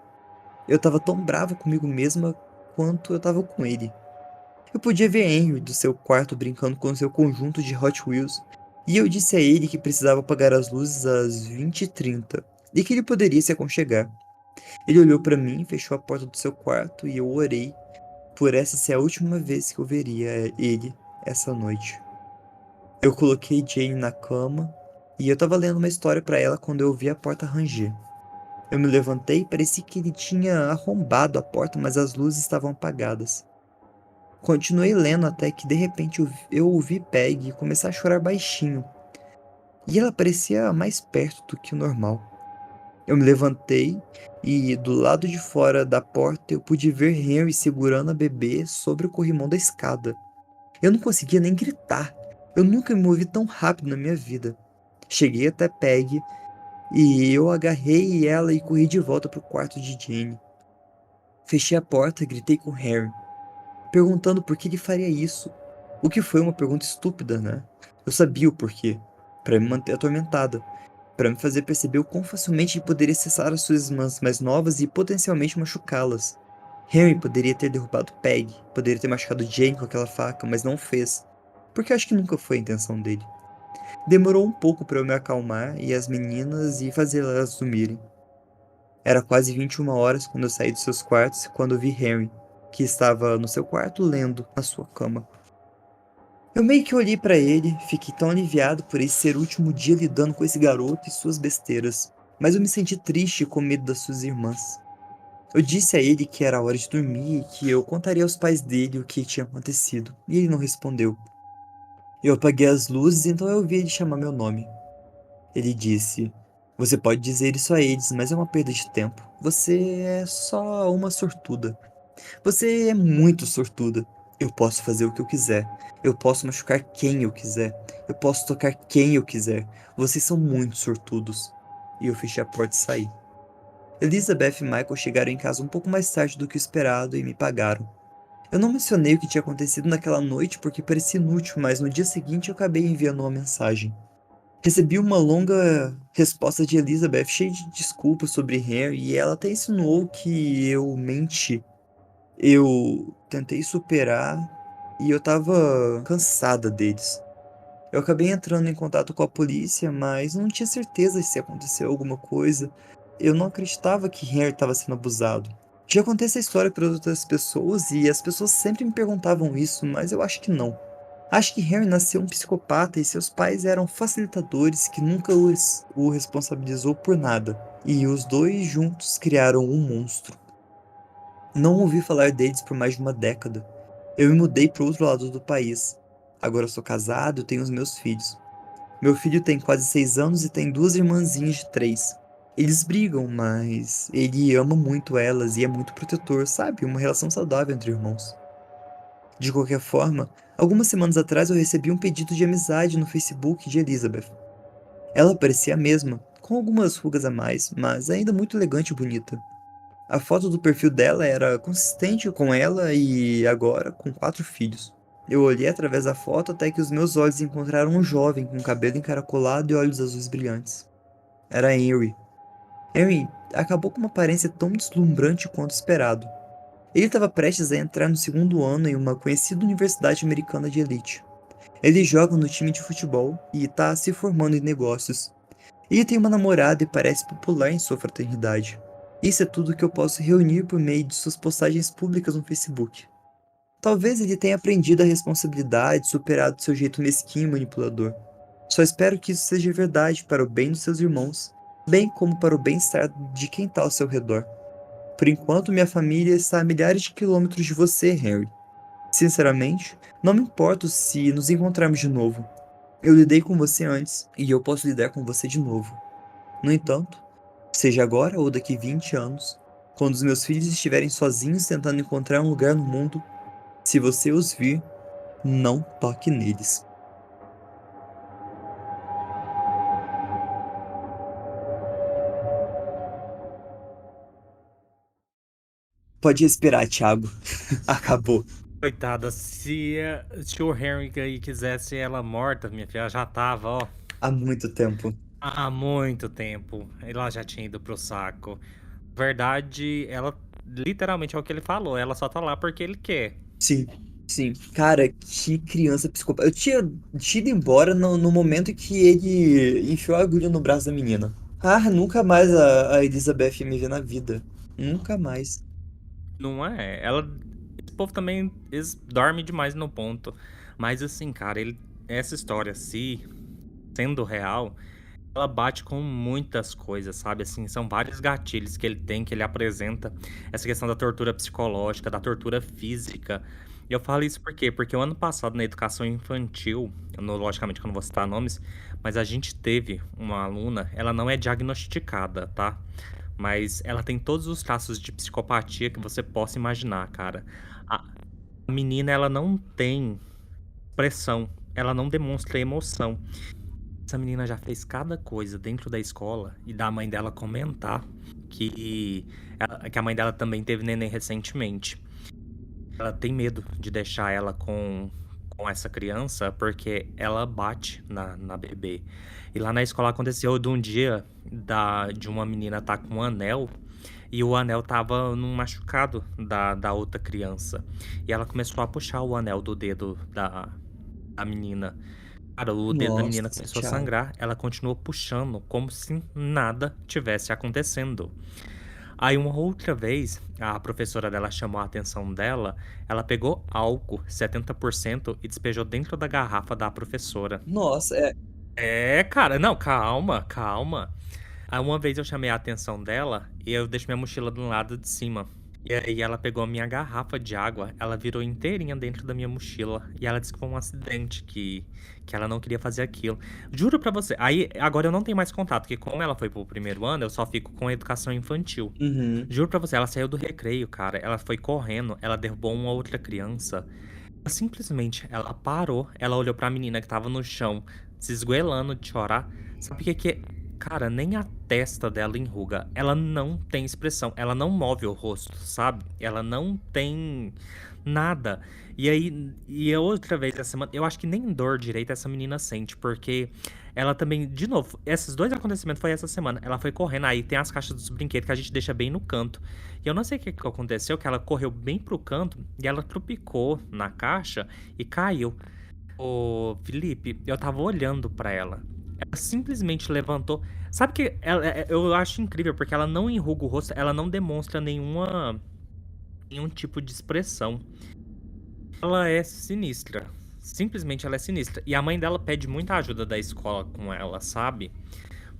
Eu estava tão bravo comigo mesma quanto eu estava com ele. Eu podia ver Henry do seu quarto brincando com seu conjunto de Hot Wheels, e eu disse a ele que precisava apagar as luzes às 20h30 e que ele poderia se aconchegar. Ele olhou para mim, fechou a porta do seu quarto e eu orei por essa ser a última vez que eu veria ele essa noite. Eu coloquei Jane na cama e eu estava lendo uma história para ela quando eu ouvi a porta ranger. Eu me levantei e parecia que ele tinha arrombado a porta, mas as luzes estavam apagadas. Continuei lendo até que de repente eu ouvi Peg começar a chorar baixinho. E ela parecia mais perto do que o normal. Eu me levantei e do lado de fora da porta eu pude ver Henry segurando a bebê sobre o corrimão da escada. Eu não conseguia nem gritar. Eu nunca me movi tão rápido na minha vida. Cheguei até Peg e eu agarrei ela e corri de volta para o quarto de Jane. Fechei a porta e gritei com Harry, perguntando por que ele faria isso. O que foi uma pergunta estúpida, né? Eu sabia o porquê. Para me manter atormentada. Para me fazer perceber o quão facilmente ele poderia cessar as suas irmãs mais novas e potencialmente machucá-las. Henry poderia ter derrubado Peg, poderia ter machucado Jane com aquela faca, mas não fez. Porque acho que nunca foi a intenção dele. Demorou um pouco para eu me acalmar e as meninas e fazer elas dormirem. Era quase 21 horas quando eu saí dos seus quartos e quando vi Henry, que estava no seu quarto lendo na sua cama. Eu meio que olhei pra ele, fiquei tão aliviado por esse ser o último dia lidando com esse garoto e suas besteiras, mas eu me senti triste com medo das suas irmãs. Eu disse a ele que era hora de dormir e que eu contaria aos pais dele o que tinha acontecido, e ele não respondeu. Eu apaguei as luzes, então eu ouvi ele chamar meu nome. Ele disse: Você pode dizer isso a eles, mas é uma perda de tempo. Você é só uma sortuda. Você é muito sortuda. Eu posso fazer o que eu quiser. Eu posso machucar quem eu quiser. Eu posso tocar quem eu quiser. Vocês são muito sortudos. E eu fechei a porta e saí. Elizabeth e Michael chegaram em casa um pouco mais tarde do que o esperado e me pagaram. Eu não mencionei o que tinha acontecido naquela noite porque parecia inútil, mas no dia seguinte eu acabei enviando uma mensagem. Recebi uma longa resposta de Elizabeth cheia de desculpas sobre Harry e ela até insinuou que eu menti. Eu tentei superar e eu tava cansada deles. Eu acabei entrando em contato com a polícia, mas não tinha certeza se aconteceu alguma coisa. Eu não acreditava que Harry estava sendo abusado. Já contei essa história para outras pessoas e as pessoas sempre me perguntavam isso, mas eu acho que não. Acho que Harry nasceu um psicopata e seus pais eram facilitadores que nunca o responsabilizou por nada. E os dois juntos criaram um monstro. Não ouvi falar deles por mais de uma década. Eu me mudei para o outro lado do país. Agora eu sou casado e tenho os meus filhos. Meu filho tem quase 6 anos e tem duas irmãzinhas de 3. Eles brigam, mas ele ama muito elas e é muito protetor, sabe? Uma relação saudável entre irmãos. De qualquer forma, algumas semanas atrás eu recebi um pedido de amizade no Facebook de Elizabeth. Ela parecia a mesma, com algumas rugas a mais, mas ainda muito elegante e bonita. A foto do perfil dela era consistente com ela e agora com 4 filhos. Eu olhei através da foto até que os meus olhos encontraram um jovem com cabelo encaracolado e olhos azuis brilhantes. Era Henry. Henry acabou com uma aparência tão deslumbrante quanto esperado. Ele estava prestes a entrar no segundo ano em uma conhecida universidade americana de elite. Ele joga no time de futebol e está se formando em negócios. Ele tem uma namorada e parece popular em sua fraternidade. Isso é tudo que eu posso reunir por meio de suas postagens públicas no Facebook. Talvez ele tenha aprendido a responsabilidade, superado seu jeito mesquinho e manipulador. Só espero que isso seja verdade para o bem dos seus irmãos, bem como para o bem-estar de quem está ao seu redor. Por enquanto, minha família está a milhares de quilômetros de você, Henry. Sinceramente, não me importo se nos encontrarmos de novo. Eu lidei com você antes e eu posso lidar com você de novo. No entanto, seja agora ou daqui 20 anos, quando os meus filhos estiverem sozinhos tentando encontrar um lugar no mundo, se você os vir, não toque neles. Pode respirar, Thiago. Acabou. Coitada, se o Henry aí quisesse ela morta, minha filha, ela já tava, ó, Há muito tempo. há muito tempo. Ela já tinha ido pro saco. Verdade, ela literalmente é o que ele falou, ela só tá lá porque ele quer. Sim, sim. Cara, que criança psicopata. Eu tinha ido embora no momento em que ele enfiou a agulha no braço da menina. Ah, nunca mais a Elizabeth ia me ver na vida. Nunca mais. Não é? Esse povo também, eles dormem demais no ponto. Mas assim, cara, essa história, se sendo real, ela bate com muitas coisas, sabe? Assim, são vários gatilhos que ele tem, que ele apresenta. Essa questão da tortura psicológica, da tortura física. E eu falo isso por quê? Porque o ano passado, na educação infantil, logicamente que eu não vou citar nomes, mas a gente teve uma aluna, ela não é diagnosticada, tá? Mas ela tem todos os traços de psicopatia que você possa imaginar, cara. A a menina, ela não tem expressão, ela não demonstra emoção. Essa menina já fez cada coisa dentro da escola e da mãe dela comentar que a mãe dela também teve neném recentemente. Ela tem medo de deixar ela com essa criança porque ela bate na bebê. E lá na escola aconteceu de um dia de uma menina estar com um anel e o anel tava num machucado da outra criança. E ela começou a puxar o anel do dedo da menina. Cara, o dedo da menina Nossa, começou a Thiago. sangrar, ela continuou puxando como se nada tivesse acontecendo. Aí uma outra vez, a professora dela chamou a atenção dela, ela pegou álcool 70% e despejou dentro da garrafa da professora. Nossa, É, cara, não, calma, calma. Aí uma vez eu chamei a atenção dela e eu deixei minha mochila do lado de cima. E aí ela pegou a minha garrafa de água, ela virou inteirinha dentro da minha mochila. E ela disse que foi um acidente, que ela não queria fazer aquilo. Juro pra você. Aí, agora eu não tenho mais contato, porque como ela foi pro primeiro ano, eu só fico com educação infantil. Uhum. Juro pra você, ela saiu do recreio, cara. Ela foi correndo, ela derrubou uma outra criança. Simplesmente, ela parou, ela olhou pra menina que tava no chão, se esgoelando de chorar. Sabe o que que é? Cara, nem a testa dela enruga. Ela não tem expressão, ela não move o rosto, sabe? Ela não tem nada. E aí, e a outra vez essa semana, eu acho que nem dor direito essa menina sente, porque ela também, de novo, esses dois acontecimentos foi essa semana. Ela foi correndo, aí tem as caixas dos brinquedos que a gente deixa bem no canto. E eu não sei o que que aconteceu, que ela correu bem pro canto e ela tropicou na caixa e caiu. Ô, Felipe, eu tava olhando pra ela. Ela simplesmente levantou. Sabe que eu acho incrível, porque ela não enruga o rosto, ela não demonstra nenhum tipo de expressão. Ela é sinistra. Simplesmente ela é sinistra. E a mãe dela pede muita ajuda da escola com ela, sabe?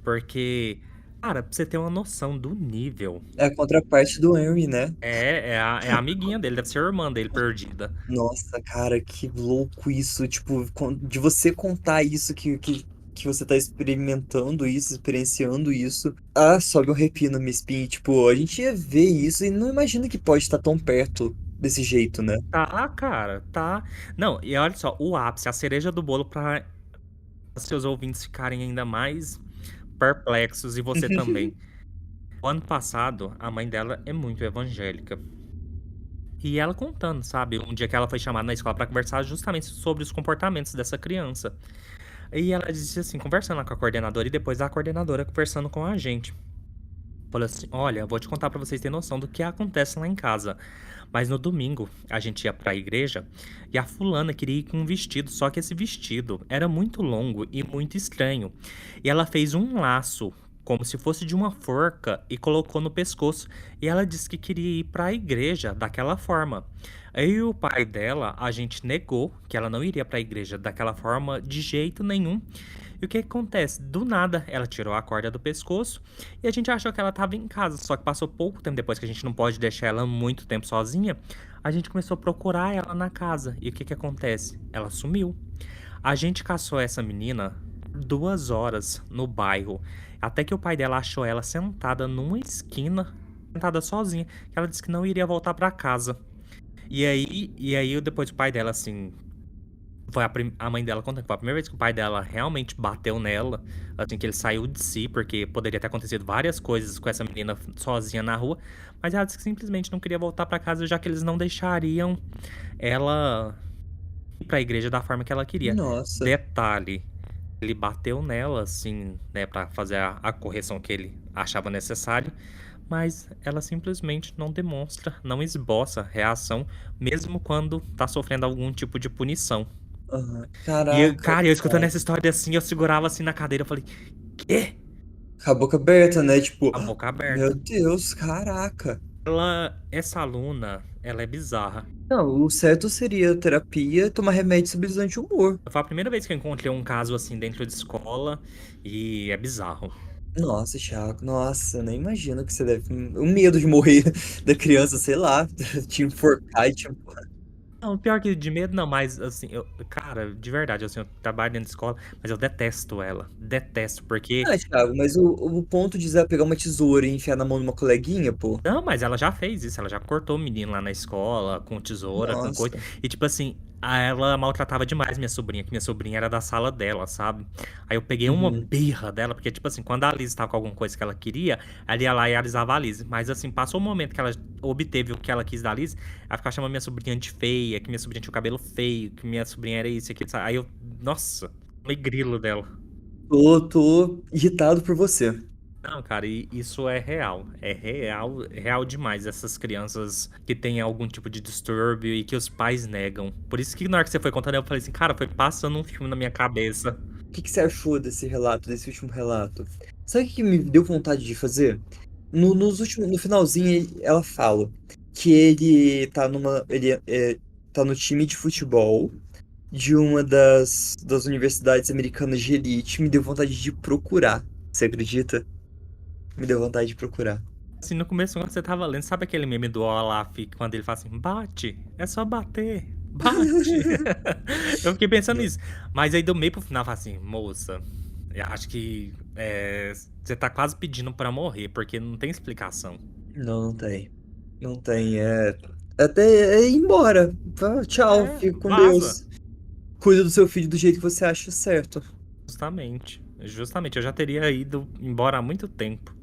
Porque, cara, pra você ter uma noção do nível. É a contraparte do Henry, né? É a amiguinha dele, deve ser a irmã dele perdida. Nossa, cara, que louco isso. Tipo, de você contar isso que você tá experimentando isso, experienciando isso. Ah, sobe um arrepio na minha espinha. Tipo, a gente ia ver isso e não imagina que pode estar tão perto desse jeito, né? Tá, cara, tá. Não, e olha só, o ápice, a cereja do bolo para seus ouvintes ficarem ainda mais perplexos e você também. O ano passado, a mãe dela é muito evangélica. E ela contando, sabe, um dia que ela foi chamada na escola para conversar justamente sobre os comportamentos dessa criança. E ela disse assim, conversando lá com a coordenadora e depois a coordenadora conversando com a gente. Falou assim: Olha, vou te contar pra vocês terem noção do que acontece lá em casa. Mas no domingo a gente ia pra igreja e a fulana queria ir com um vestido, só que esse vestido era muito longo e muito estranho. E ela fez um laço, como se fosse de uma forca, e colocou no pescoço. E ela disse que queria ir pra igreja daquela forma. Aí o pai dela, a gente negou que ela não iria pra igreja daquela forma de jeito nenhum. E o que que acontece? Do nada, ela tirou a corda do pescoço e a gente achou que ela estava em casa. Só que passou pouco tempo depois, que a gente não pode deixar ela muito tempo sozinha. A gente começou a procurar ela na casa. E o que que acontece? Ela sumiu. A gente caçou essa menina 2 horas no bairro. Até que o pai dela achou ela sentada numa esquina, sentada sozinha. Que ela disse que não iria voltar pra casa. E aí depois o pai dela, assim, foi a mãe dela contando que foi a primeira vez que o pai dela realmente bateu nela, assim, que ele saiu de si, porque poderia ter acontecido várias coisas com essa menina sozinha na rua, mas ela disse que simplesmente não queria voltar pra casa, já que eles não deixariam ela ir pra igreja da forma que ela queria. Nossa. Detalhe, ele bateu nela, assim, né, pra fazer a correção que ele achava necessário, mas ela simplesmente não demonstra, não esboça reação, mesmo quando tá sofrendo algum tipo de punição. Aham. E eu, Caraca, cara, eu escutando cara. essa história assim, eu segurava assim na cadeira, eu falei, quê? Com a boca aberta, né? Tipo, A boca meu aberta. Deus, caraca. Essa aluna, ela é bizarra. Não, o certo seria terapia, tomar remédio estabilizante de humor. Foi a primeira vez que eu encontrei um caso assim dentro de escola e é bizarro. Nossa, Thiago, nossa, eu nem imagino que você deve. O medo de morrer da criança, sei lá, te enforcar e te. Não, pior que de medo não, mas assim, cara, de verdade, assim, eu trabalho dentro de escola, mas eu detesto ela. Detesto, porque Ah, Thiago, mas o ponto de Zé pegar uma tesoura e enfiar na mão de uma coleguinha, pô. não, mas ela já fez isso, ela já cortou o menino lá na escola, com tesoura, com coisa. Nossa. E tipo assim, ela maltratava demais minha sobrinha, que minha sobrinha era da sala dela, sabe? Aí eu peguei uma Uhum. birra dela, porque tipo assim, quando a Liz tava com alguma coisa que ela queria, ela ia lá e alisava a Liz. Mas assim, passou o momento que ela obteve o que ela quis da Liz, ela ficava chamando minha sobrinha de feia, que minha sobrinha tinha o cabelo feio, que minha sobrinha era isso e aquilo, sabe? Aí eu, nossa, tomei grilo dela. Tô irritado por você. Não, cara, e isso é real. É real, real demais. Essas crianças que têm algum tipo de distúrbio e que os pais negam. Por isso que na hora que você foi contando, eu falei assim, cara, foi passando um filme na minha cabeça. O que que você achou desse relato, desse último relato? Sabe o que que me deu vontade de fazer? No finalzinho, ela fala que ele tá tá no time de futebol de uma das universidades americanas de elite. Me deu vontade de procurar. Você acredita? Me deu vontade de procurar. Assim, no começo, quando você tava lendo, sabe aquele meme do Olaf, quando ele fala assim, bate, é só bater, bate. Eu fiquei pensando nisso. Mas aí do meio pro final, eu falei assim, moça, eu acho que você tá quase pedindo pra morrer, porque não tem explicação. Não, não tem. Não tem. Até ir embora. Tchau, É, fica com vaza. Deus. Cuida do seu filho do jeito que você acha certo. Justamente. Justamente, eu já teria ido embora há muito tempo.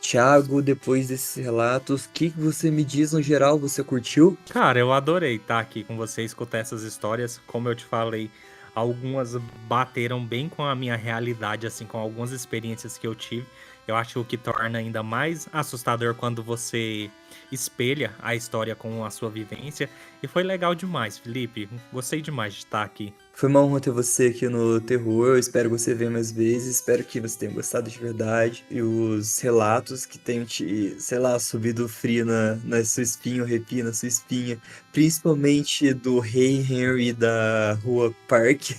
Thiago, depois desses relatos, o que que você me diz no geral? Você curtiu? Cara, eu adorei estar aqui com você, escutar essas histórias. Como eu te falei, algumas bateram bem com a minha realidade, assim, com algumas experiências que eu tive. Eu acho o que torna ainda mais assustador quando você espelha a história com a sua vivência. E foi legal demais, Felipe. Gostei demais de estar aqui. Foi uma honra ter você aqui no Terror. Eu espero que você venha mais vezes. Espero que você tenha gostado de verdade. E os relatos que tenham te, sei lá, subido frio na sua espinha, o arrepio na sua espinha. Principalmente do Rei Henry da Rua Park.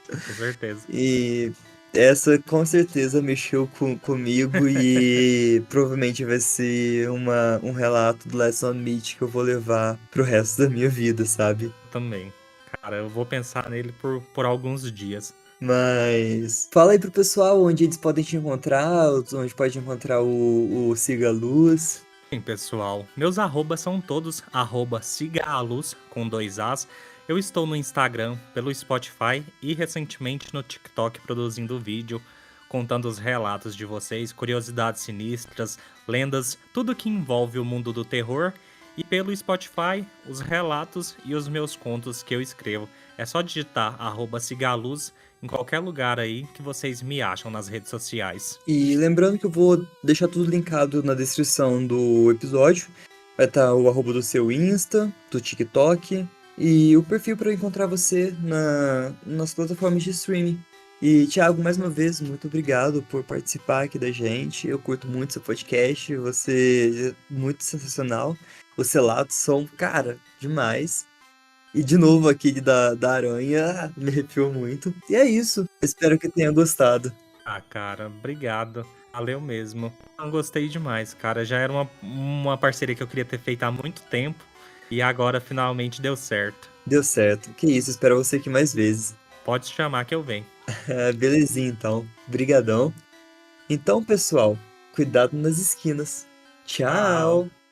Com certeza. E essa com certeza mexeu comigo e provavelmente vai ser um relato do Last on Meat que eu vou levar pro resto da minha vida, sabe? Também. Cara, eu vou pensar nele por alguns dias. Mas fala aí pro pessoal onde eles podem te encontrar, onde pode encontrar o Siga a Luz. Bem, pessoal, meus arrobas são todos arroba siga a luz com 2 As. Eu estou no Instagram, pelo Spotify e recentemente no TikTok produzindo vídeo, contando os relatos de vocês, curiosidades sinistras, lendas, tudo que envolve o mundo do terror. E pelo Spotify, os relatos e os meus contos que eu escrevo. É só digitar arroba siga a luz em qualquer lugar aí que vocês me acham nas redes sociais. E lembrando que eu vou deixar tudo linkado na descrição do episódio. Vai estar o arroba do seu Insta, do TikTok e o perfil para encontrar você nas plataformas de streaming. E, Thiago, mais uma vez, muito obrigado por participar aqui da gente. Eu curto muito seu podcast, você é muito sensacional. Os relatos são, cara, demais. E de novo aquele da aranha, me arrepiou muito. E é isso. Espero que tenha gostado. Ah, cara, obrigado. Valeu mesmo. Eu gostei demais, cara. Já era uma parceria que eu queria ter feito há muito tempo. E agora finalmente deu certo. Deu certo. Que isso, espero você aqui mais vezes. Pode chamar que eu venho. Belezinha, então. Brigadão. Então, pessoal, cuidado nas esquinas. Tchau. Tchau!